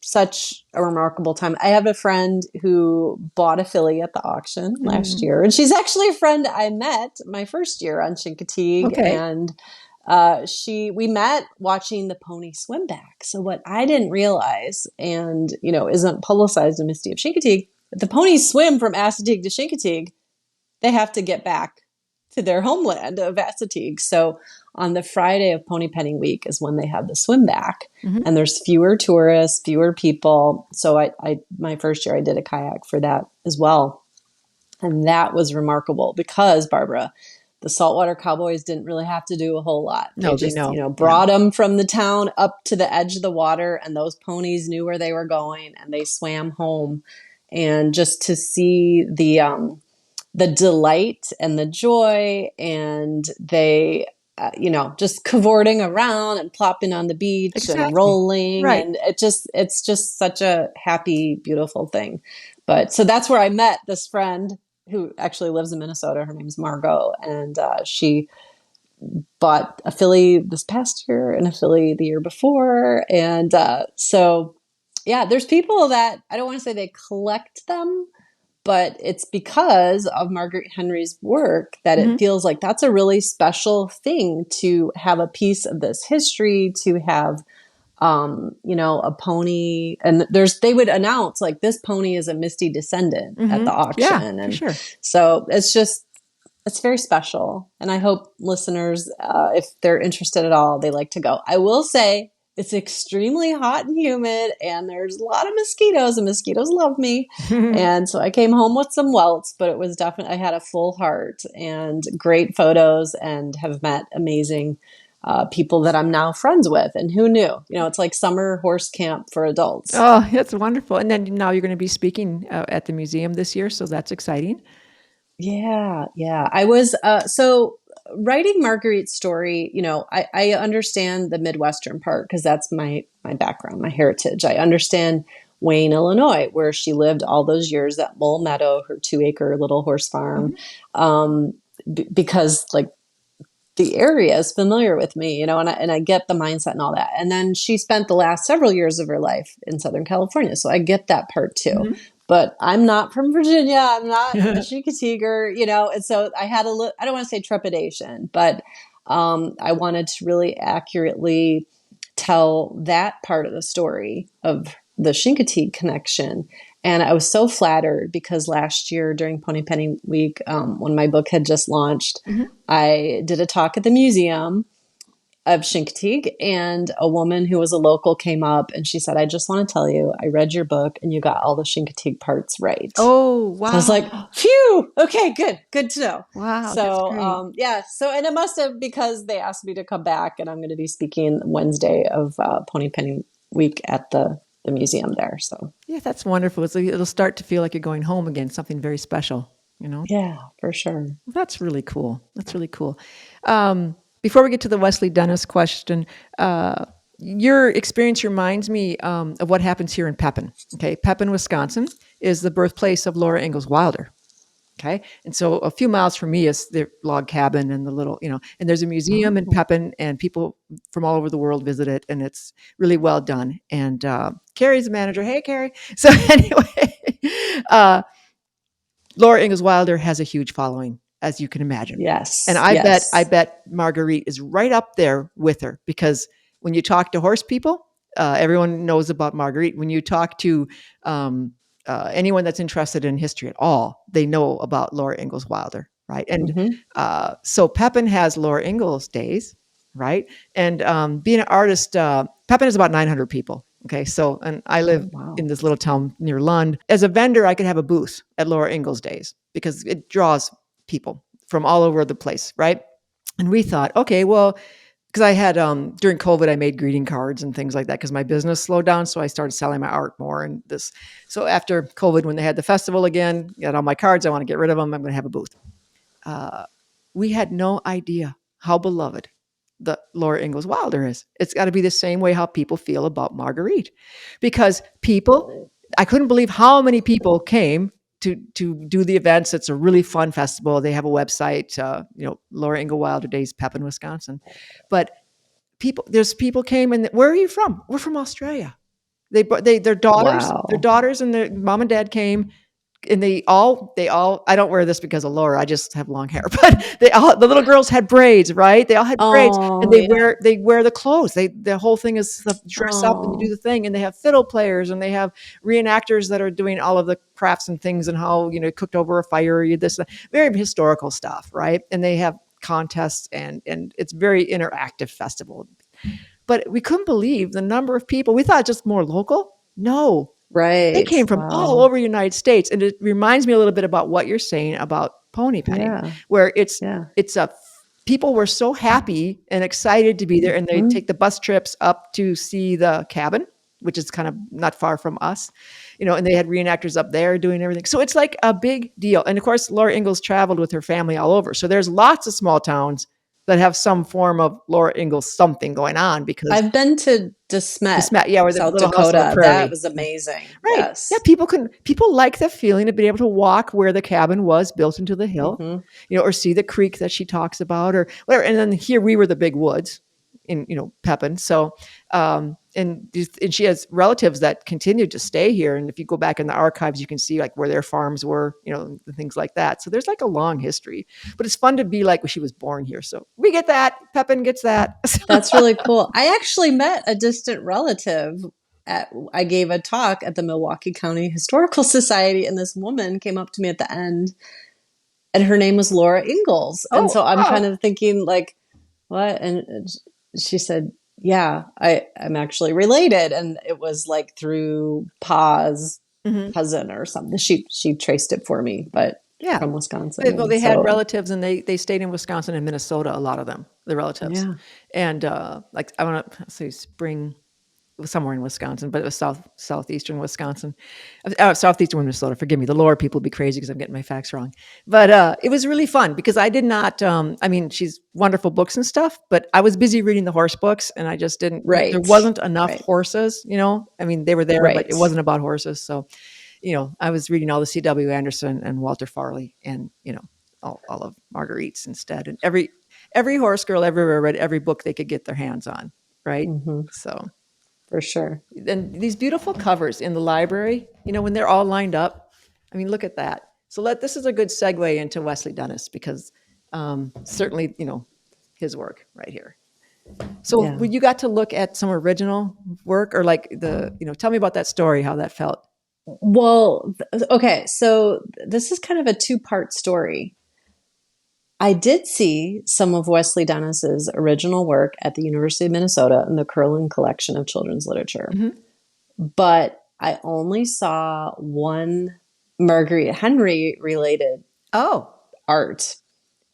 such a remarkable time. I have a friend who bought a filly at the auction last year. And she's actually a friend I met my first year on Chincoteague. Okay. And we met watching the pony swim back. So what I didn't realize and, isn't publicized in Misty of Chincoteague, the ponies swim from Assateague to Chincoteague. They have to get back to their homeland of Assateague. So on the Friday of Pony Penning Week is when they have the swim back and there's fewer tourists, fewer people. So my first year I did a kayak for that as well. And that was remarkable because, Barbara, the saltwater cowboys didn't really have to do a whole lot. They just, brought them from the town up to the edge of the water and those ponies knew where they were going and they swam home. And just to see the delight and the joy and they, just cavorting around and plopping on the beach and rolling. Right. And it's just such a happy, beautiful thing. But so that's where I met this friend who actually lives in Minnesota. Her name's Margot. And she bought a filly this past year and a filly the year before. And so, there's people that I don't want to say they collect them, but it's because of Marguerite Henry's work that it feels like that's a really special thing to have a piece of this history, to have, a pony. And they would announce like this pony is a Misty descendant at the auction. Yeah, and sure. So it's very special. And I hope listeners, if they're interested at all, they like to go. I will say, it's extremely hot and humid, and there's a lot of mosquitoes, and mosquitoes love me. And so I came home with some welts, but it was definitely, I had a full heart and great photos and have met amazing people that I'm now friends with. And who knew? It's like summer horse camp for adults. Oh, that's wonderful. And then now you're going to be speaking at the museum this year, so that's exciting. Yeah. I was, so writing Marguerite's story, I understand the Midwestern part because that's my background, my heritage. I understand Wayne, Illinois, where she lived all those years at Mull Meadow, her 2-acre little horse farm, because like the area is familiar with me, and I get the mindset and all that. And then she spent the last several years of her life in Southern California. So I get that part too. But I'm not from Virginia. I'm not a Chincoteaguer, and so I had I don't want to say trepidation, but I wanted to really accurately tell that part of the story of the Chincoteague connection. And I was so flattered because last year during Pony Penning Week, when my book had just launched, Mm-hmm. I did a talk at the museum of Chincoteague, and a woman who was a local came up and she said, I just want to tell you, I read your book and you got all the Chincoteague parts right. Oh, So I was like, wow. phew, okay, good to know. Wow, that's So, great. yeah. So, and it must have, because they asked me to come back, and I'm going to be speaking Wednesday of Pony Penning Week at the museum there. So, Yeah, that's wonderful. So it'll start to feel like you're going home again, something very special, you know? yeah, for sure. That's really cool. That's really cool. Before we get to the Wesley Dennis question, your experience reminds me of what happens here in Pepin. Okay, Pepin, Wisconsin is the birthplace of Laura Ingalls Wilder. Okay, and so a few miles from me is the log cabin and the little, and there's a museum in Oh, Pepin, and people from all over the world visit it, and it's really well done. And Carrie's the manager. Hey, Carrie. So anyway, uh, Laura Ingalls Wilder has a huge following, as you can imagine. And yes, I yes. bet Marguerite is right up there with her, because when you talk to horse people, everyone knows about Marguerite. When you talk to anyone that's interested in history at all, they know about Laura Ingalls Wilder, right? And Hmm. so Pepin has Laura Ingalls days, right? And being an artist, Pepin is about 900 people. Okay, so, and I live Oh, in wow. this little town near Lund. As a vendor, I could have a booth at Laura Ingalls Days because it draws people from all over the place, right? And we thought, okay, well, because I had during COVID, I made greeting cards and things like that because my business slowed down, so I started selling my art more. And this, so after COVID, when they had the festival again, got all my cards. I want to get rid of them. I'm going to have a booth. Uh, we had no idea how beloved the Laura Ingalls Wilder is. It's got to be the same way how people feel about Marguerite, because people, I couldn't believe how many people came to do the events. It's a really fun festival. They have a website, Laura Ingalls Wilder Days, Pepin, Wisconsin. But there's people came, and where are you from? We're from Australia. Their Wow. daughters and their mom and dad came, and they all I don't wear this because of Laura, I just have long hair, but the little girls had braids, right? They all had braids, and Oh, they yeah. wear the clothes. The whole thing is the dress up and you do Oh, the thing, and they have fiddle players, and they have reenactors that are doing all of the crafts and things, and how, cooked over a fire, you this, very historical stuff, right? And they have contests, and it's very interactive festival. But we couldn't believe the number of people. We thought just more local. No, they right. came from all Wow. over the United States, and it reminds me a little bit about what you're saying about pony penning, Yeah. where it's Yeah. it's a people were so happy and excited to be there, and they Mhm. take the bus trips up to see the cabin, which is kind of not far from us, and they had reenactors up there doing everything. So it's like a big deal. And of course, Laura Ingalls traveled with her family all over. So there's lots of small towns that have some form of Laura Ingalls something going on, because I've been to DeSmet, yeah, or the South Little House on the Dakota. That Prairie. was amazing. Right. Yeah, Yes. people like the feeling of being able to walk where the cabin was built into the hill, Hmm. or see the creek that she talks about, or whatever. And then here we were the big woods in, Pepin. So, and she has relatives that continued to stay here. And if you go back in the archives, you can see like where their farms were, and things like that. So there's like a long history, but it's fun to be like when she was born here. So we get that. Pepin gets that. That's really cool. I actually met a distant relative. I gave a talk at the Milwaukee County Historical Society, and this woman came up to me at the end, and her name was Laura Ingalls. And Oh, so I'm kind wow. of thinking, like, what? And she said, yeah, I'm actually related. And it was like through Pa's Hmm. cousin or something. She traced it for me, but Yeah. from Wisconsin. Well, And they had so, relatives, and they stayed in Wisconsin and Minnesota, a lot of them, the relatives. yeah. And like, I want to say Spring, it was somewhere in Wisconsin, but it was southeastern Wisconsin, southeastern Minnesota. Forgive me, the lower people would be crazy because I'm getting my facts wrong. But it was really fun because I did not. I mean, she's wonderful books and stuff, but I was busy reading the horse books, and I just didn't. There Right. wasn't enough Right. horses, I mean, they were there, but it Right. wasn't about horses. So I was reading all the C.W. Anderson and Walter Farley, and all of Marguerite's instead, and every horse girl everywhere read every book they could get their hands on, right? Hmm. So, For sure. and these beautiful covers in the library, when they're all lined up, I mean, look at that. So this is a good segue into Wesley Dennis, because certainly his work right here. So Yeah. when you got to look at some original work, or like tell me about that story, how that felt. Well, okay. So this is kind of a two-part story. I did see some of Wesley Dennis's original work at the University of Minnesota in the Curlin Collection of Children's Literature, but I only saw one Marguerite Henry related art.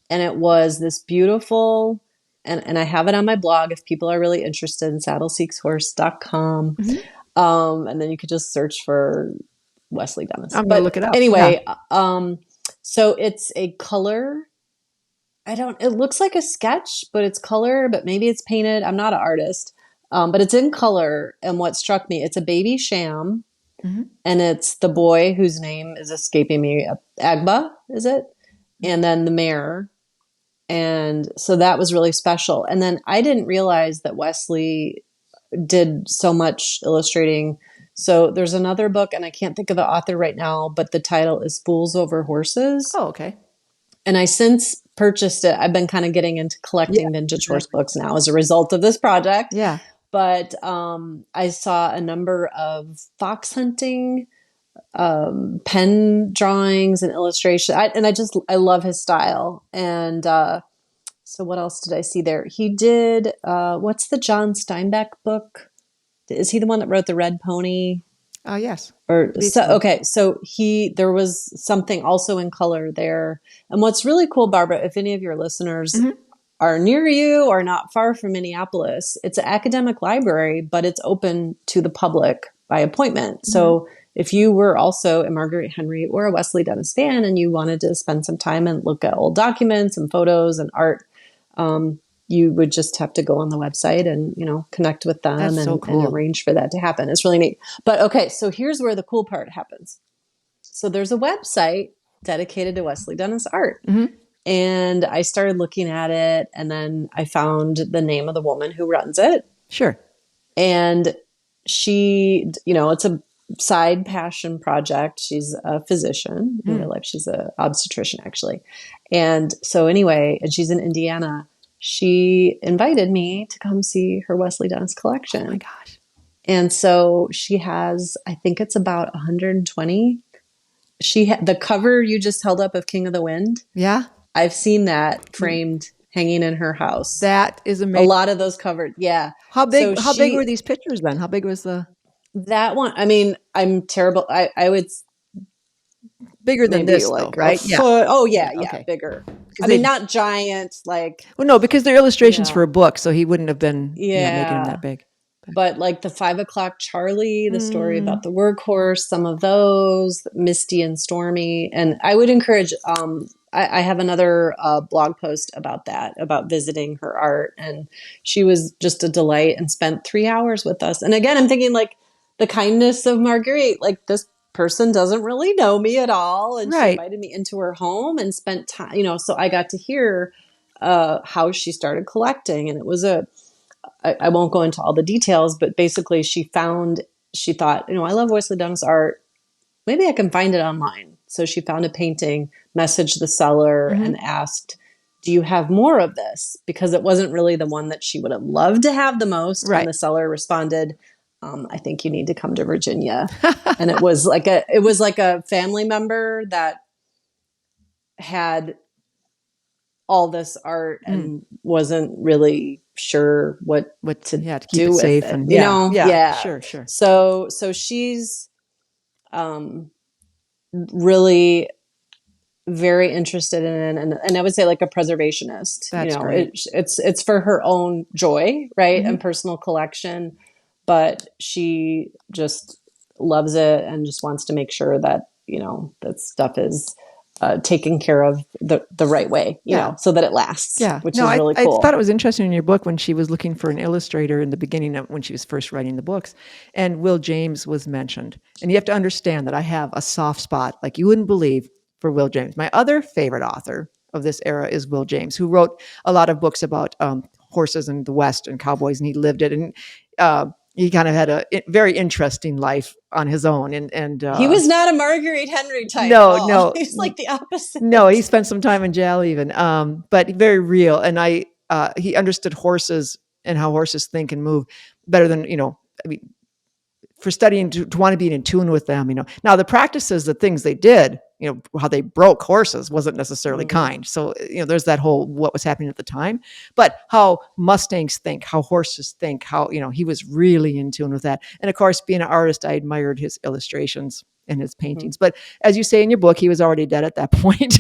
And it was this beautiful, and I have it on my blog if people are really interested in saddleseekshorse.com. And then you could just search for Wesley Dennis. I'm going to look it up. Anyway, so it's a color. It looks like a sketch, but it's color, but maybe it's painted. I'm not an artist, but it's in color. And what struck me, it's a baby sham, and it's the boy whose name is escaping me. Agba, is it? And then the mare. And so that was really special. And then I didn't realize that Wesley did so much illustrating. So there's another book, and I can't think of the author right now, but the title is Fools Over Horses. Oh, okay. And I since purchased it. I've been kind of getting into collecting vintage horse books now as a result of this project. Yeah. But I saw a number of fox hunting pen drawings and illustration. I love his style. And so what else did I see there? He did, what's the John Steinbeck book? Is he the one that wrote The Red Pony? Oh, yes. Okay. So there was something also in color there. And what's really cool, Barbara, if any of your listeners are near you or not far from Minneapolis, it's an academic library, but it's open to the public by appointment. So if you were also a Marguerite Henry or a Wesley Dennis fan and you wanted to spend some time and look at old documents and photos and art, you would just have to go on the website and, connect with them and arrange for that to happen. It's really neat. But okay, so here's where the cool part happens. So there's a website dedicated to Wesley Dennis art. And I started looking at it, and then I found the name of the woman who runs it. Sure. And she, it's a side passion project. She's a physician in real life. She's an obstetrician, actually. And so anyway, and she's in Indiana. She invited me to come see her Wesley Dennis collection. Oh my gosh. And so she has, I think it's about 120. The cover you just held up of King of the Wind. Yeah. I've seen that framed hanging in her house. That is amazing. A lot of those covered. Yeah. How big were these pictures then? How big was that one? I mean, I'm terrible. I would bigger than this, like though, right? Yeah. Oh yeah, Okay. Bigger. I mean, not giant, like. Well, no, because they're illustrations for a book, so he wouldn't have been making them that big. But like the 5 o'clock Charlie, the story about the workhorse, some of those, Misty and Stormy, and I would encourage. I have another blog post about that, about visiting her art, and she was just a delight and spent 3 hours with us. And again, I'm thinking like the kindness of Marguerite, like this person doesn't really know me at all, and she invited me into her home and spent time, so I got to hear how she started collecting. And it was I won't go into all the details, but basically she thought, I love Wesley Dennis art. Maybe I can find it online. So she found a painting, messaged the seller and asked, do you have more of this? Because it wasn't really the one that she would have loved to have the most. Right. And the seller responded, I think you need to come to Virginia. And it was like a family member that had all this art and wasn't really sure what to keep do it with safe it. And sure. So she's really very interested in it, and I would say like a preservationist. That's great. It's for her own joy, right, and personal collection, but she just loves it and just wants to make sure that that stuff is taken care of the right way, you know, so that it lasts. Yeah, which is really cool. I thought it was interesting in your book when she was looking for an illustrator in the beginning of when she was first writing the books, and Will James was mentioned. And you have to understand that I have a soft spot, like you wouldn't believe, for Will James. My other favorite author of this era is Will James, who wrote a lot of books about horses in the West and cowboys, and he lived it. And he kind of had a very interesting life on his own. And he was not a Marguerite Henry type. No. He's like the opposite. No, he spent some time in jail even, but very real. And he understood horses and how horses think and move better than, I mean, for studying to want to be in tune with them, Now the practices, the things they did, how they broke horses wasn't necessarily kind. So, there's that whole what was happening at the time, but how Mustangs think, how horses think, how, he was really in tune with that. And of course, being an artist, I admired his illustrations and his paintings. But as you say in your book, he was already dead at that point.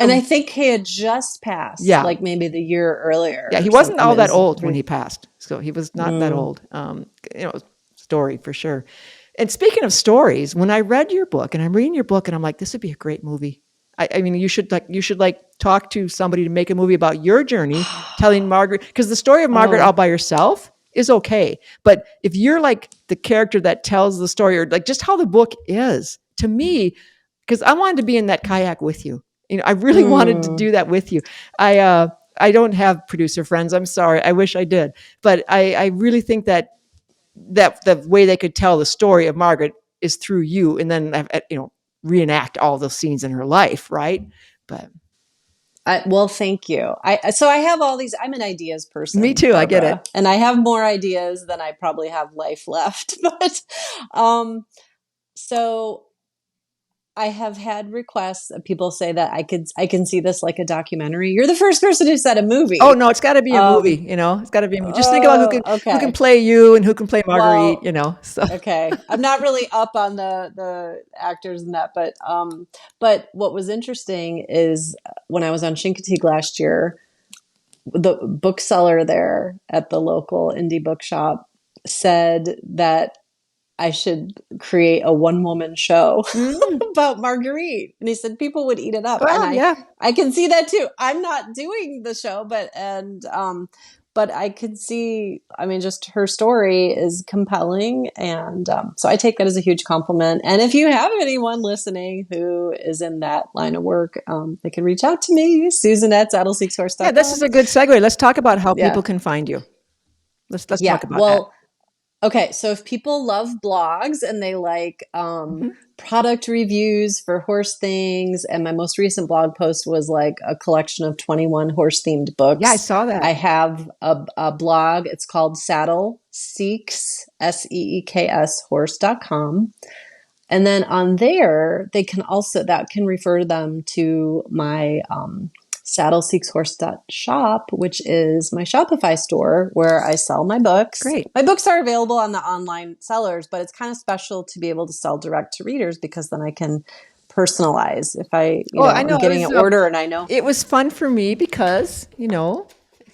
And I think he had just passed, like maybe the year earlier. Yeah, he wasn't all that old when he passed. So he was not that old. Story for sure. And speaking of stories, when I read your book and I'm reading your book and I'm like, this would be a great movie. I mean, you should talk to somebody to make a movie about your journey, telling Margaret, because the story of Margaret all by herself is okay. But if you're like the character that tells the story, or like just how the book is to me, because I wanted to be in that kayak with you. I really wanted to do that with you. I don't have producer friends. I'm sorry. I wish I did. But I really think that the way they could tell the story of Margaret is through you, and then reenact all those scenes in her life, right? But well, thank you. So I have all these. I'm an ideas person. Me too. Barbara. I get it, and I have more ideas than I probably have life left. But so I have had requests of people say that I can see this like a documentary. You're the first person who said a movie. Oh no, it's got to be a movie. It's got to be a movie. Just think about who can play you and who can play Marguerite. So okay, I'm not really up on the actors and that, but what was interesting is when I was on Chincoteague last year, the bookseller there at the local indie bookshop said that I should create a one-woman show about Marguerite. And he said people would eat it up. Well, and I can see that too. I'm not doing the show, but I could see, just her story is compelling. And so I take that as a huge compliment. And if you have anyone listening who is in that line of work, they can reach out to me, Susan@saddleseekshorse.com. Yeah, this is a good segue. Let's talk about how people can find you. Let's talk about that. Okay, so if people love blogs and they like product reviews for horse things, and my most recent blog post was like a collection of 21 horse-themed books. Yeah, I saw that. I have a blog. It's called Saddle Seeks, SEEKS, horse.com. And then on there, that can refer them to my saddleseekshorse.shop, which is my Shopify store where I sell my books. Great. My books are available on the online sellers, but it's kind of special to be able to sell direct to readers because then I can personalize if I'm getting an order and I know. It was fun for me because, here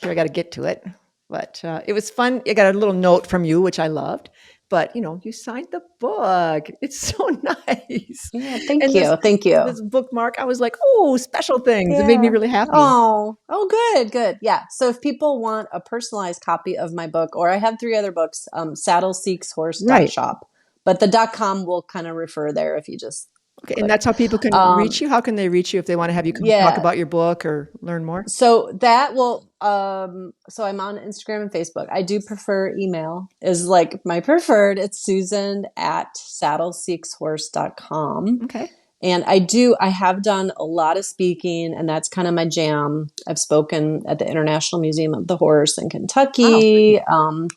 I got to get to it, but it was fun. I got a little note from you, which I loved. But, you signed the book. It's so nice. Yeah, thank you. Thank you. This bookmark, I was like, oh, special things. Yeah. It made me really happy. Oh, good. Yeah. So if people want a personalized copy of my book, or I have 3 other books, saddleseekshorse.shop. But the .com will kind of refer there if you just... Okay, and that's how people can reach you? How can they reach you if they want to have you come talk about your book or learn more? So that will... so I'm on Instagram and Facebook. I do prefer email is like my preferred. It's Susan@saddleseekshorse.com. Okay. And I have done a lot of speaking, and that's kind of my jam. I've spoken at the International Museum of the Horse in Kentucky. Oh.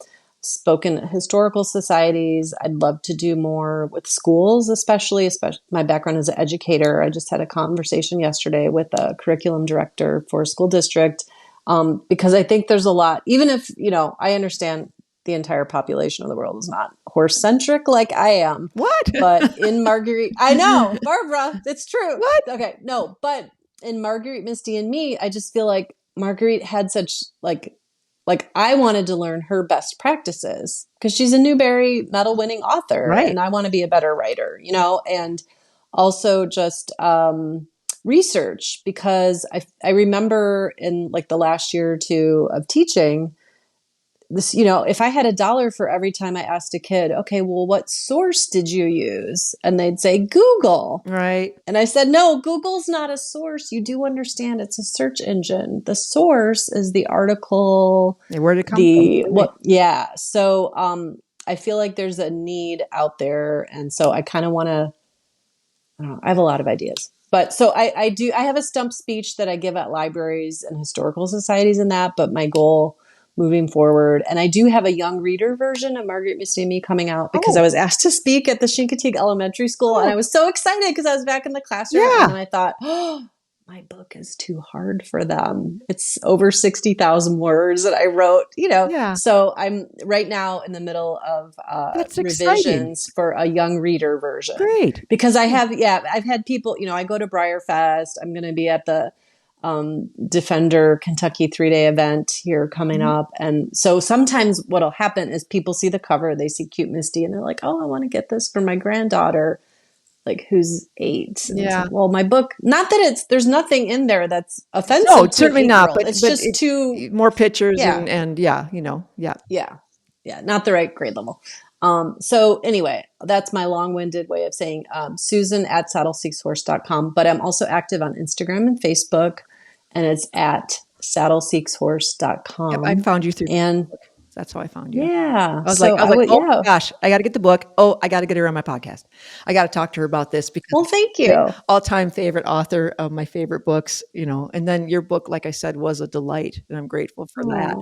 Spoken at historical societies. I'd love to do more with schools, especially my background as an educator. I just had a conversation yesterday with a curriculum director for a school district because I think there's a lot, even if, I understand the entire population of the world is not horse-centric like I am. What? But in Marguerite, I know, Barbara, it's true. What? Okay, no, but in Marguerite, Misty, and Me, I just feel like Marguerite had such like I wanted to learn her best practices because she's a Newbery medal winning author, right? And I want to be a better writer, and also just research because I remember in like the last year or two of teaching this, if I had $1 for every time I asked a kid, okay, well, what source did you use? And they'd say Google. Right. And I said, no, Google's not a source. You do understand it's a search engine. The source is the article. Where did it come from? Yeah. So I feel like there's a need out there. And so I kind of want to, I have a lot of ideas. But so I have a stump speech that I give at libraries and historical societies and that. But my goal moving forward. And I do have a young reader version of Marguerite, Misty, and Me coming out because Oh. I was asked to speak at the Chincoteague Elementary School. And I was so excited because I was back in the classroom. Yeah. And then I thought, oh, my book is too hard for them. It's over 60,000 words that I wrote, Yeah. So I'm right now in the middle of That's revisions for a young reader version. Great. Because I've had people, I go to Briarfest. I'm going to be at the Defender Kentucky 3-day event here coming up. And so sometimes what'll happen is people see the cover, they see cute Misty, and they're like, oh, I want to get this for my granddaughter, like who's 8. And it's like, well, my book, not that there's nothing in there that's offensive. No, certainly not. But it's just too more pictures and Yeah, not the right grade level. So anyway, that's my long-winded way of saying Susan at saddleseekshorse.com. But I'm also active on Instagram and Facebook, and it's at saddleseekshorse.com. Yep, I found you through and Facebook. That's how I found you. Yeah. I was like, oh my gosh, I got to get the book. Oh, I got to get her on my podcast. I got to talk to her about this because well, thank you. All-time favorite author of my favorite books, and then your book, like I said, was a delight, and I'm grateful for that.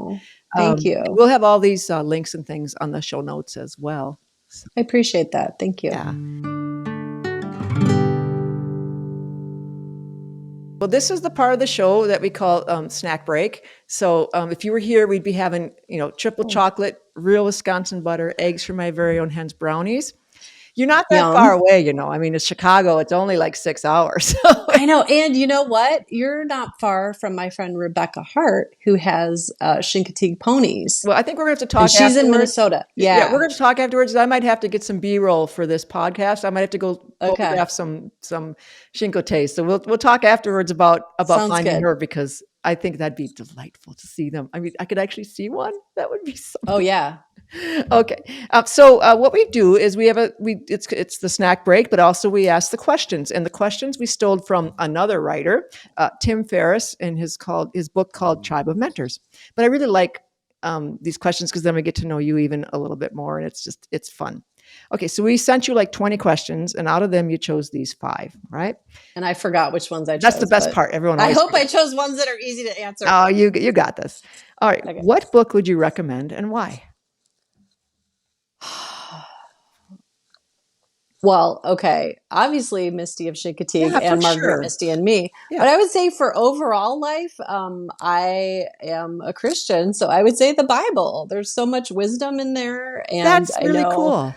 Thank you. We'll have all these links and things on the show notes as well. So, I appreciate that. Thank you. Yeah. Well, this is the part of the show that we call snack break. So if you were here, we'd be having, triple chocolate, real Wisconsin butter, eggs from my very own hen's brownies. You're not that far away, I mean, it's Chicago. It's only like 6 hours. I know. And you know what? You're not far from my friend Rebecca Hart, who has Chincoteague ponies. Well, I think we're going to have to talk afterwards. She's in Minnesota. Yeah. We're going to talk afterwards. I might have to get some B-roll for this podcast. I might have to go photograph some Chincoteagues. So we'll talk afterwards about finding her, because I think that'd be delightful to see them. I mean, I could actually see one. That would be so. Oh yeah. Okay. So what we do is it's the snack break, but also we ask the questions, and the questions we stole from another writer, Tim Ferriss, in his book called Tribe of Mentors. But I really like these questions because then we get to know you even a little bit more, and it's fun. Okay, so we sent you like 20 questions, and out of them you chose these 5, right? And I forgot which ones I chose. That's the best part. Everyone. I hope I chose ones that are easy to answer. Oh, you got this. All right. Okay. What book would you recommend and why? Well, okay. Obviously, Misty of Chincoteague and Marguerite, Misty and Me. Yeah. But I would say for overall life, I am a Christian, so I would say the Bible. There's so much wisdom in there, and that's really cool.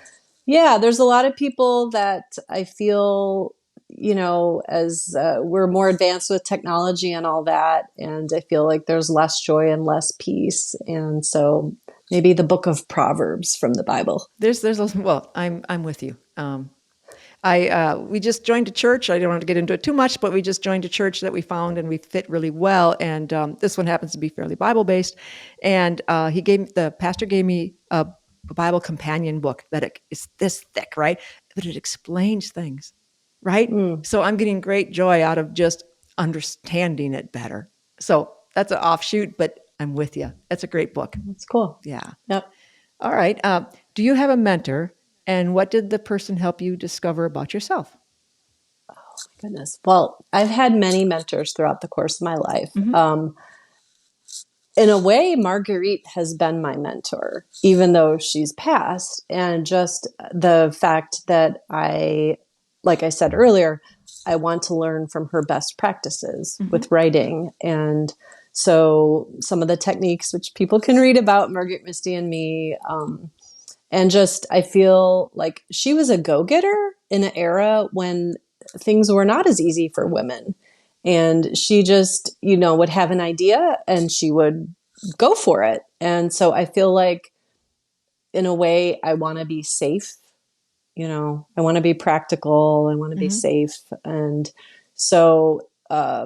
Yeah, there's a lot of people that I feel, as we're more advanced with technology and all that, and I feel like there's less joy and less peace, and so maybe the book of Proverbs from the Bible. I'm with you. We just joined a church. I don't want to get into it too much, but we just joined a church that we found and we fit really well. And this one happens to be fairly Bible based. And the pastor gave me a Bible companion book that is this thick, right? But it explains things, right? So I'm getting great joy out of just understanding it better. So that's an offshoot, but I'm with you. That's a great book. That's cool. Yeah. Yep. All right. Do you have a mentor? And what did the person help you discover about yourself? Oh, my goodness. Well, I've had many mentors throughout the course of my life. Mm-hmm. In a way, Marguerite has been my mentor, even though she's passed. And just the fact that like I said earlier, I want to learn from her best practices with writing. And so some of the techniques which people can read about, Marguerite, Misty, and Me, and just, I feel like she was a go-getter in an era when things were not as easy for women. And she just, would have an idea and she would go for it. And so I feel like, in a way, I want to be safe. I want to be practical. I want to be safe. And so, I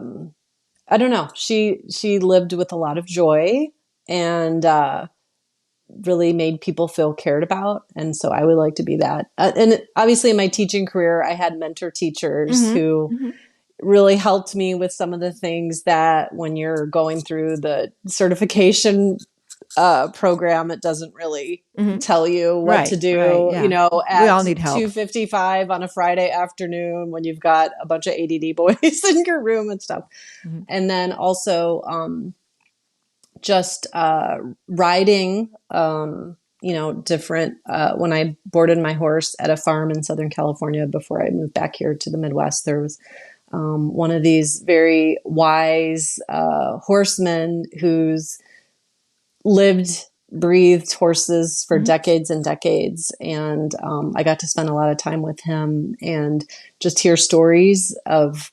don't know. She lived with a lot of joy and, really made people feel cared about. And so I would like to be that. And obviously in my teaching career, I had mentor teachers who really helped me with some of the things that when you're going through the certification program, it doesn't really tell you what to do, at we all need help. 2:55 on a Friday afternoon when you've got a bunch of ADD boys in your room and stuff. And then also, just riding, different, when I boarded my horse at a farm in Southern California before I moved back here to the Midwest, there was one of these very wise horsemen who's lived, breathed horses for decades and decades. And I got to spend a lot of time with him and just hear stories of,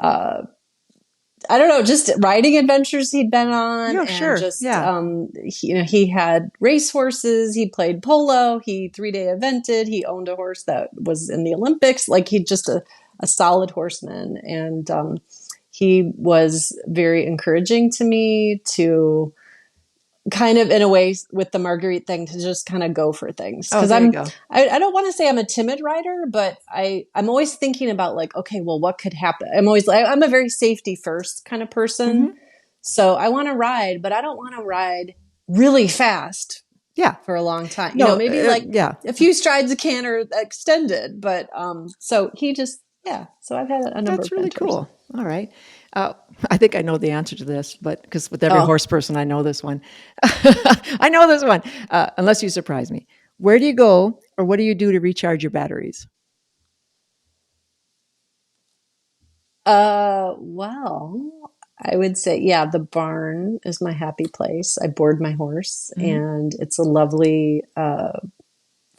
I don't know, just riding adventures he'd been on. Yeah, and sure. just, Yeah. he had race horses. He played polo. He 3-day evented. He owned a horse that was in the Olympics. Like he'd just a solid horseman. And he was very encouraging to me to kind of, in a way, with the Marguerite thing, to just kind of go for things. Because there you go. I don't want to say I'm a timid rider, but I'm always thinking about like, okay, well, what could happen? I'm a very safety first kind of person. So I want to ride, but I don't want to ride really fast. Yeah. For a long time. No, Maybe a few strides a canter extended, but so he just, so I've had a number That's of really mentors. cool. All right. I think I know the answer to this, but because with every horse person, I know this one. I know this one, unless you surprise me. Where do you go or what do you do to recharge your batteries? Well, I would say, the barn is my happy place. I board my horse and it's a lovely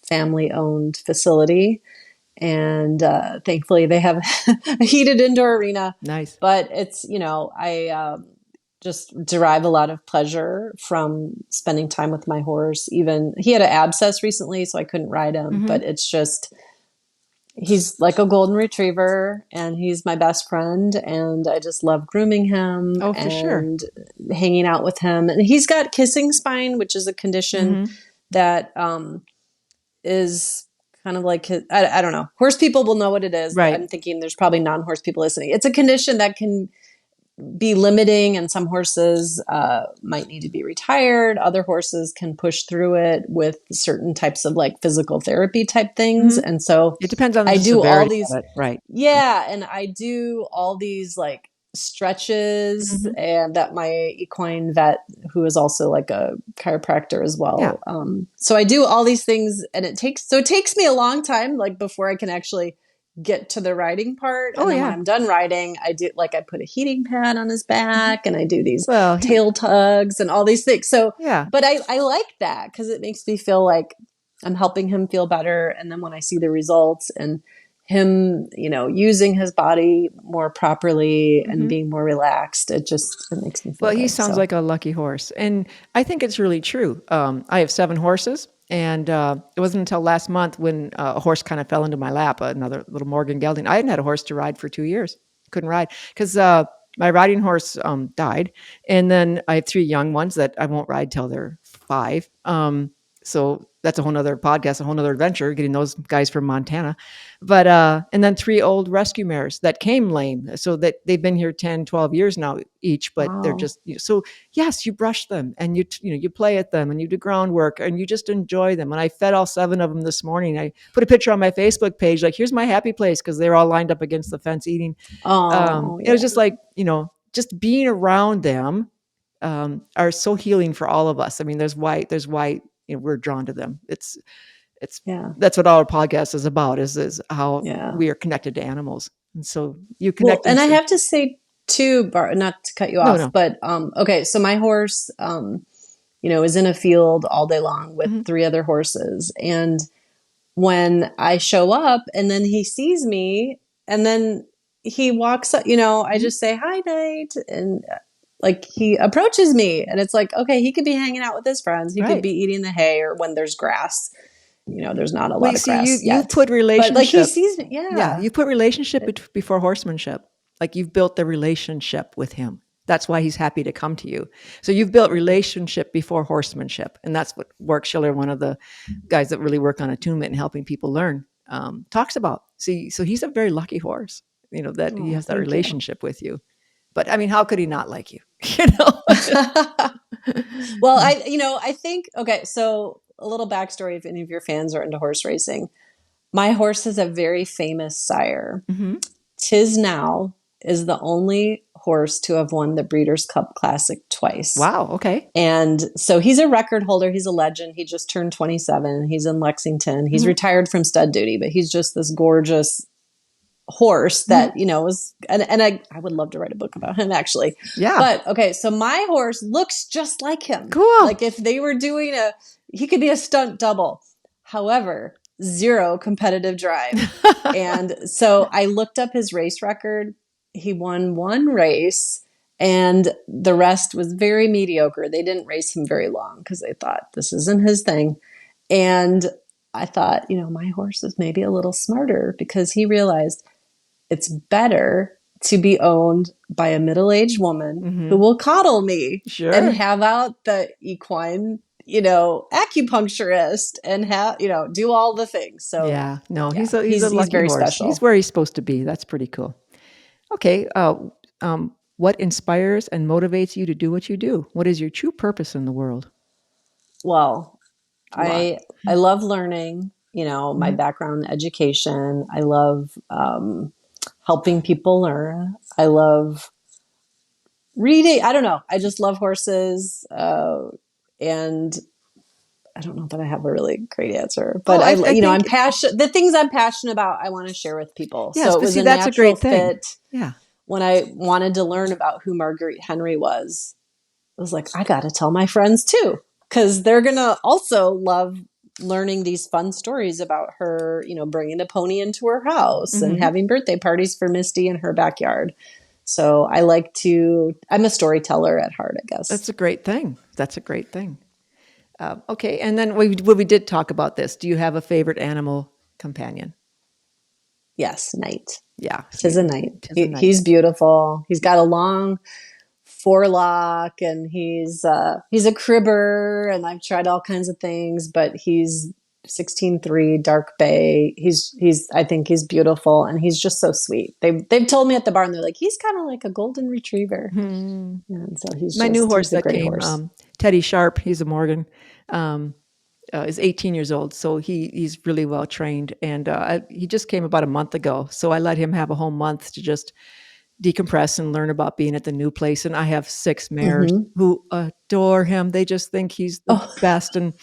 family-owned facility. And thankfully they have a heated indoor arena. Nice. But it's, I just derive a lot of pleasure from spending time with my horse. Even he had an abscess recently, so I couldn't ride him. But it's just, he's like a golden retriever and he's my best friend. And I just love grooming him and hanging out with him. And he's got kissing spine, which is a condition that is kind of like, I don't know. Horse people will know what it is. Right. I'm thinking there's probably non-horse people listening. It's a condition that can be limiting, and some horses might need to be retired. Other horses can push through it with certain types of like physical therapy type things. And so it depends on the I do severity all these, of it. Right. Yeah. And I do all these like stretches and that my equine vet, who is also like a chiropractor as well. So I do all these things and it takes me a long time, like before I can actually get to the riding part. And then when I'm done riding, I do I put a heating pad on his back and I do these tail tugs and all these things. So, but I like that because it makes me feel like I'm helping him feel better. And then when I see the results and him, using his body more properly and being more relaxed, it makes me feel he good, sounds like a lucky horse. And I think it's really true. I have 7 horses. And it wasn't until last month when a horse kind of fell into my lap, another little Morgan gelding. I hadn't had a horse to ride for 2 years. Couldn't ride because my riding horse died. And then I have 3 young ones that I won't ride till they're 5. So that's a whole nother podcast, a whole nother adventure, getting those guys from Montana. But, and then 3 old rescue mares that came lame. So that they've been here 10, 12 years now each, but they're just, so yes, you brush them and you play at them and you do groundwork and you just enjoy them. And I fed all 7 of them this morning. I put a picture on my Facebook page, like, here's my happy place. Cause they're all lined up against the fence eating. It was just like, just being around them, are so healing for all of us. I mean, there's why, we're drawn to them. It's that's what our podcast is about is how we are connected to animals. And so you connect. And I have to say too, not to cut you off, but, okay. So my horse, is in a field all day long with 3 other horses. And when I show up and then he sees me and then he walks up, I just say, hi, Knight. And like he approaches me and it's like, okay, he could be hanging out with his friends. He could be eating the hay or when there's grass, there's not a lot of grass you put relationship. But like he sees me. You put relationship before horsemanship. Like you've built the relationship with him. That's why he's happy to come to you. So you've built relationship before horsemanship. And that's what Warwick Schiller, one of the guys that really work on attunement and helping people learn, talks about. See, so he's a very lucky horse, that he has that relationship with you. But I mean, how could he not like you? Well, I think, okay, so a little backstory if any of your fans are into horse racing. My horse is a very famous sire. Tis Now is the only horse to have won the Breeders' Cup Classic twice. Wow. Okay. And so he's a record holder. He's a legend. He just turned 27. He's in Lexington. He's retired from stud duty, but he's just this gorgeous horse that, was, and I would love to write a book about him actually. Yeah. But okay, so my horse looks just like him. Cool. Like if they were doing he could be a stunt double. However, zero competitive drive. And so I looked up his race record. He won one race and the rest was very mediocre. They didn't race him very long because they thought this isn't his thing. And I thought, my horse is maybe a little smarter because he realized it's better to be owned by a middle-aged woman who will coddle me and have out the equine, acupuncturist and do all the things. So he's a lucky very horse. special. He's where he's supposed to be. That's pretty cool. Okay. What inspires and motivates you to do what you do? What is your true purpose in the world? Well, I love learning, my background in education. I love helping people learn. I love reading. I don't know. I just love horses. And I don't know that I have a really great answer, but I'm passionate. The things I'm passionate about, I want to share with people. Yes, so it was that's a great thing. Fit. Yeah. When I wanted to learn about who Marguerite Henry was, I was like, I got to tell my friends too, because they're going to also love learning these fun stories about her, bringing a pony into her house and having birthday parties for Misty in her backyard. So I'm a storyteller at heart, I guess. That's a great thing. Okay. And then we did talk about this. Do you have a favorite animal companion? Yes. Knight. Yeah. Tis a knight. He's beautiful. He's got a long forelock and he's a cribber and I've tried all kinds of things, but he's 16.3 dark bay. I think he's beautiful and he's just so sweet. They've told me at the barn, they're like, he's kind of like a golden retriever. And so he's my new horse that came, horse. Teddy Sharp. He's a Morgan, is 18 years old. So he's really well trained and, he just came about a month ago. So I let him have a whole month to just decompress and learn about being at the new place. And I have 6 mares who adore him. They just think he's the best. And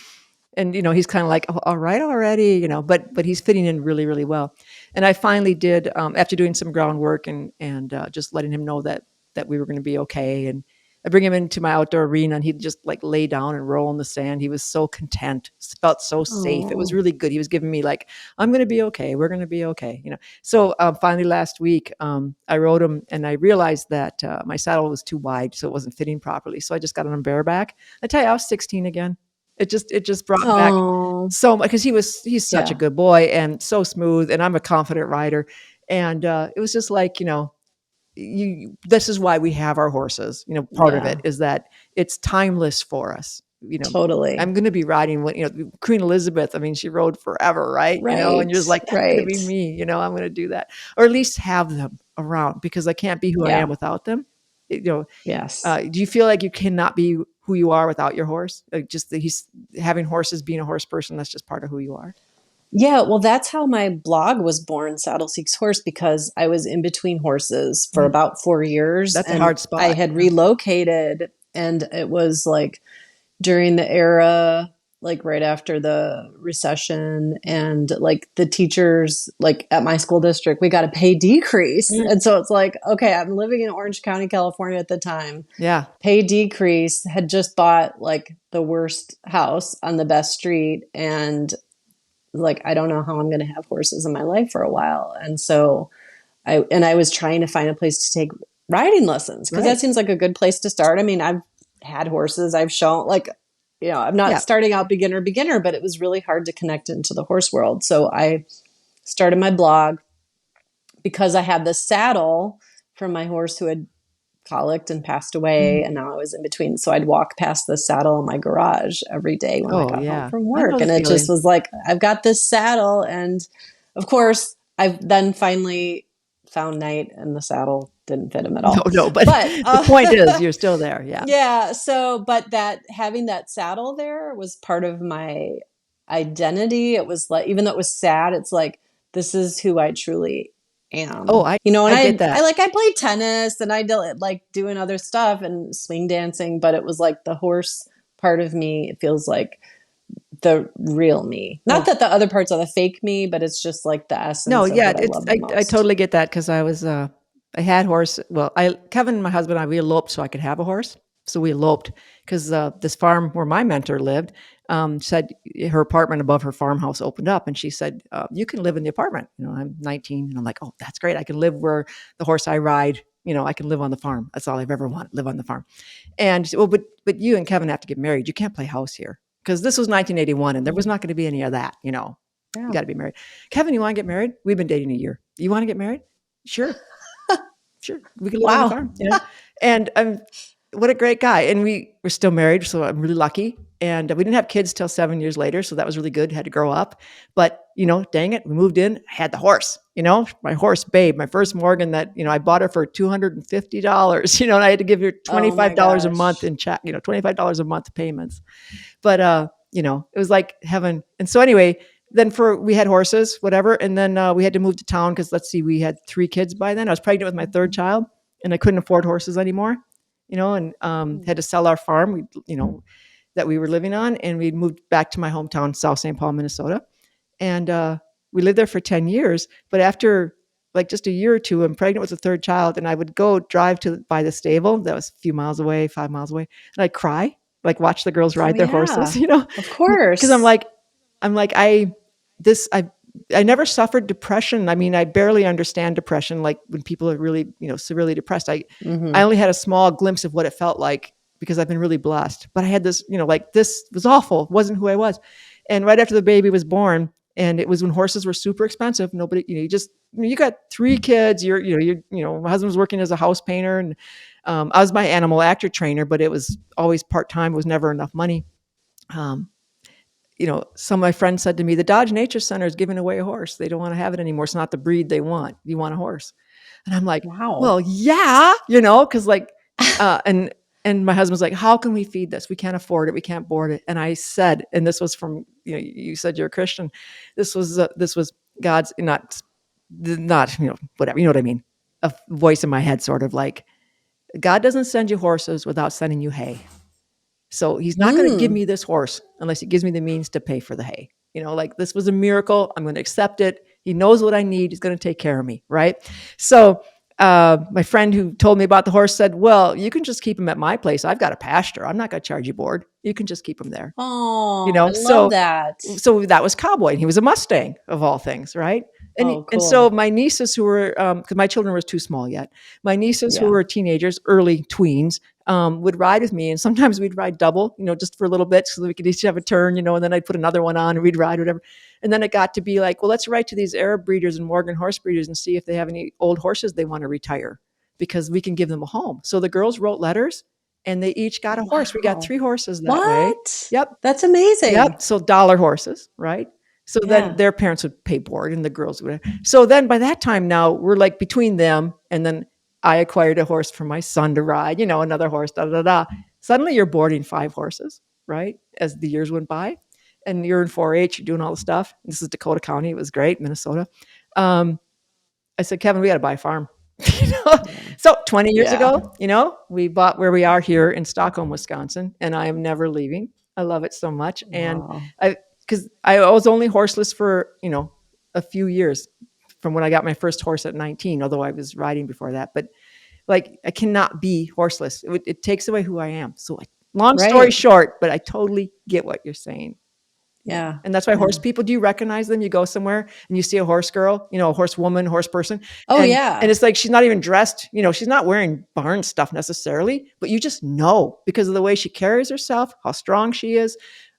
he's kind of like, oh, all right already, but he's fitting in really, really well. And I finally did, after doing some groundwork and just letting him know that we were going to be okay. And I bring him into my outdoor arena and he'd just like lay down and roll in the sand. He was so content, felt so safe. It was really good. He was giving me like, I'm going to be okay. We're going to be okay. So finally last week, I rode him and I realized that my saddle was too wide. So it wasn't fitting properly. So I just got it on bareback. I tell you, I was 16 again. It just brought back so much because he's such a good boy and so smooth and I'm a confident rider. And it was just like, this is why we have our horses. Part of it is that it's timeless for us. Totally. I'm going to be riding Queen Elizabeth. I mean, she rode forever, right? And you're just like, that's going to be me. I'm going to do that, or at least have them around because I can't be who I am without them. Yes. Do you feel like you cannot be who you are without your horse? Like just that he's having horses, being a horse person. That's just part of who you are. Yeah, well, that's how my blog was born, Saddle Seeks Horse, because I was in between horses for about 4 years. That's a hard spot. I had relocated, and it was like during the era, like right after the recession, and like the teachers, like at my school district, we got a pay decrease. And so it's like, okay, I'm living in Orange County, California at the time. Yeah. Pay decrease, had just bought like the worst house on the best street, and like, I don't know how I'm going to have horses in my life for a while. And so I was trying to find a place to take riding lessons because that seems like a good place to start. I mean, I've had horses. I've shown I'm not starting out beginner, but it was really hard to connect into the horse world. So I started my blog because I had this saddle from my horse who had colicked and passed away, and now I was in between. So I'd walk past the saddle in my garage every day when I got home from work. And it just was like, I've got this saddle. And of course, I've then finally found Knight and the saddle didn't fit him at all. No, but the point is you're still there. Yeah. Yeah. So, but having that saddle there was part of my identity. It was like, even though it was sad, it's like, this is who I truly Oh, am. I You know, and I get I that. like I played tennis and I did like doing other stuff and swing dancing, but it was like the horse part of me. It feels like the real me. Not Oh, that the other parts are the fake me, but it's just like the no, essence of yeah, what I it's love the I most. totally get that because I had horse. Well, I Kevin, my husband, and I we eloped so I could have a horse. So we eloped because this farm where my mentor lived said her apartment above her farmhouse opened up, and she said you can live in the apartment. You know, I'm 19, and I'm like, oh, that's great. I can live where the horse I ride. You know, I can live on the farm. That's all I've ever wanted, live on the farm. And she said, well, but you and Kevin have to get married. You can't play house here because this was 1981, and there was Mm. not going to be any of that. You know, you Yeah. got to be married. Kevin, you want to get married? We've been dating a year. You want to get married? Sure, sure. We can live on the Wow. farm, you know? And what a great guy. And we were still married, so I'm really lucky. And we didn't have kids till 7 years later, so that was really good. Had to grow up. But, you know, dang it, we moved in, had the horse, you know, my horse, Babe, my first Morgan that, you know, I bought her for $250, you know, and I had to give her Oh my $25 a month gosh. in check, you know, $25 a month payments. But you know, it was like heaven. And so anyway, then we had horses, whatever, and then we had to move to town because let's see, we had 3 kids by then. I was pregnant with my third child, and I couldn't afford horses anymore, you know, and had to sell our farm, you know, that we were living on, and we moved back to my hometown, South St. Paul, Minnesota, and we lived there for 10 years. But after like just a year or two, I'm pregnant with the third child, and I would go drive to by the stable that was a few miles away, 5 miles away, and I'd cry, like watch the girls Oh ride their horses, yeah. you know, Of because course. I'm like this I never suffered depression. I mean, I barely understand depression. Like when people are really, you know, severely depressed, I Hmm. only had a small glimpse of what it felt like because I've been really blessed. But I had this, you know, like this was awful. It wasn't who I was. And right after the baby was born, and it was when horses were super expensive. Nobody, you know, you got 3 kids. My husband was working as a house painter, and I was my animal actor trainer, but it was always part time. It was never enough money. Um, you know, some of my friends said to me, the Dodge Nature Center is giving away a horse. They don't want to have it anymore. It's not the breed they want. You want a horse. And I'm like, Wow. well, yeah, you know, cause like, uh, and, and my husband's like, how can we feed this? We can't afford it. We can't board it. And I said, and this was from, you know, you said you're a Christian. This was God's not, you know, whatever, you know what I mean? A voice in my head, sort of like, God doesn't send you horses without sending you hay. So he's not going to give Mm. me this horse unless he gives me the means to pay for the hay. You know, like this was a miracle. I'm going to accept it. He knows what I need. He's going to take care of me. Right. So my friend who told me about the horse said, well, you can just keep him at my place. I've got a pasture. I'm not going to charge you board. You can just keep him there. You Oh, I know, love so that. that was Cowboy, and he was a Mustang of all things, right? Oh, And so cool. my nieces who were because my children were too small yet, my nieces who Yeah. were teenagers, early tweens, would ride with me, and sometimes we'd ride double, you know, just for a little bit so that we could each have a turn, you know, and then I'd put another one on and we'd ride whatever. And then it got to be like, well, let's write to these Arab breeders and Morgan horse breeders and see if they have any old horses they want to retire because we can give them a home. So the girls wrote letters and they each got a horse. We got Wow. 3 horses that way. What? Yep. That's amazing. Yep. So dollar horses, right? So then Yeah. their parents would pay board and the girls would. So then by that time now we're like between them and then I acquired a horse for my son to ride, you know, another horse, da da da. Suddenly you're boarding 5 horses, right? As the years went by and you're in 4-H, you're doing all the stuff. This is Dakota County. It was great, Minnesota. Um, I said, Kevin, we got to buy a farm. You know? Yeah. So 20 years Yeah. ago, you know, we bought where we are here in Stockholm, Wisconsin, and I am never leaving. I love it so much. And Wow. because I was only horseless for, you know, a few years from when I got my first horse at 19, although I was riding before that. But like, I cannot be horseless. It takes away who I am. So, like, long story Right. short, but I totally get what you're saying. Yeah. Yeah. And that's why Yeah. horse people, do you recognize them? You go somewhere and you see a horse girl, you know, a horse woman, horse person. Oh, And yeah. it's like she's not even dressed, you know, she's not wearing barn stuff necessarily, but you just know because of the way she carries herself, how strong she is,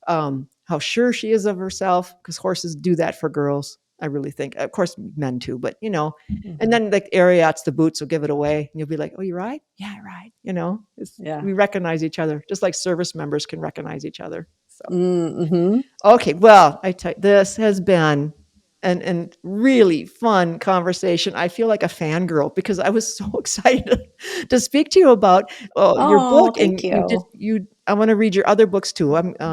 how sure she is of herself, because horses do that for girls. I really think, of course, men too, but you know, and Mhm. then like Ariats, the boots will give it away, and you'll be like, "Oh, you ride? Yeah, I ride." You know, Yeah. we recognize each other, just like service members can recognize each other. So. Mm-hmm. Okay, well, I tell you, this has been an really fun conversation. I feel like a fangirl because I was so excited to speak to you about your Oh, book, thank and you. I want to read your other books too.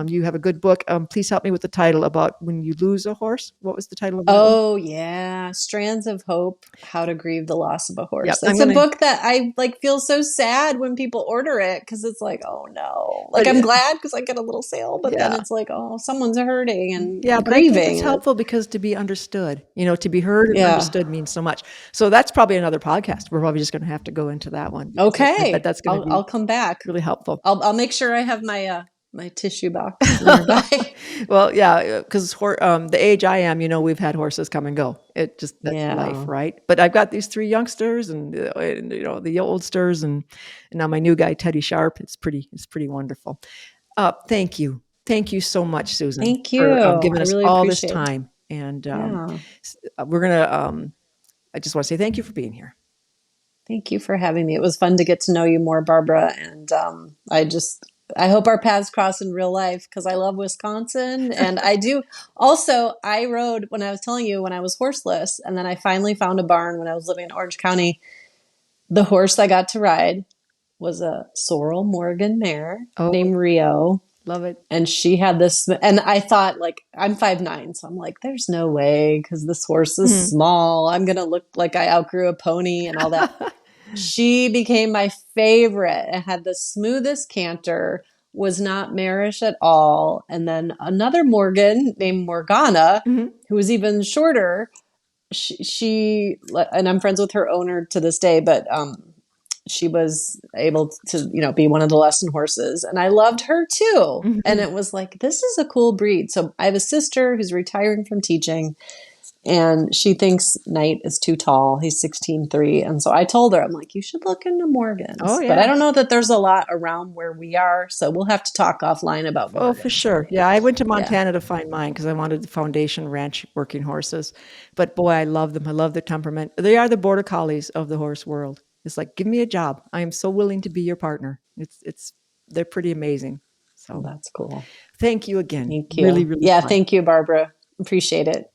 You have a good book. Please help me with the title about when you lose a horse. What was the title of that one? Oh yeah, Strands of Hope: How to Grieve the Loss of a Yep, Horse. I'm It's a gonna. book that I like feel so sad when people order it because it's like, oh no. Like But I'm glad because I get a little sale, but then yeah, it's like, oh, someone's hurting yeah. and But I think it's grieving. helpful because to be understood, to be heard and Yeah. understood means so much. So that's probably another podcast. We're probably just going to have to go into that one because I bet Okay. that's going to I'll be come back. really helpful. I'll make sure I have my tissue box nearby. Well, yeah, because the age I am, we've had horses come and go. It just that's life, Yeah. right? But I've got these three youngsters, and, the oldsters, and now my new guy Teddy Sharp. It's pretty wonderful. Thank you so much, Susan, Thank you. for giving I us really all this appreciate it. time. And Yeah. we're gonna. I just want to say thank you for being here. Thank you for having me. It was fun to get to know you more, Barbara. And I hope our paths cross in real life because I love Wisconsin. And I do. Also, I rode, when I was telling you, when I was horseless, and then I finally found a barn when I was living in Orange County. The horse I got to ride was a Sorrel Morgan mare Oh, named Rio. love it. And she had this, and I thought, like, I'm 5'9", so I'm like, there's no way because this horse is Mhm. small. I'm going to look like I outgrew a pony and all that. She became my favorite. It had the smoothest canter, was not marish at all. And then another Morgan named Morgana, Mhm. who was even shorter. She and I'm friends with her owner to this day, but she was able to, be one of the lesson horses. And I loved her too. And Mhm. it was like, this is a cool breed. So I have a sister who's retiring from teaching and she thinks Knight is too tall. He's 16'3". And so I told her, I'm like, you should look into Oh Morgans. But yeah. I don't know that there's a lot around where we are. So we'll have to talk offline about Oh, for Morgans. sure. Yeah, I went to Yeah. Montana to find mine because I wanted the foundation ranch working horses. But boy, I love them. I love their temperament. They are the border collies of the horse world. It's like, give me a job. I am so willing to be your partner. They're pretty amazing. Well, So that's cool. thank you again. Thank Really, you. really Yeah. fun. Thank you, Barbara. Appreciate it.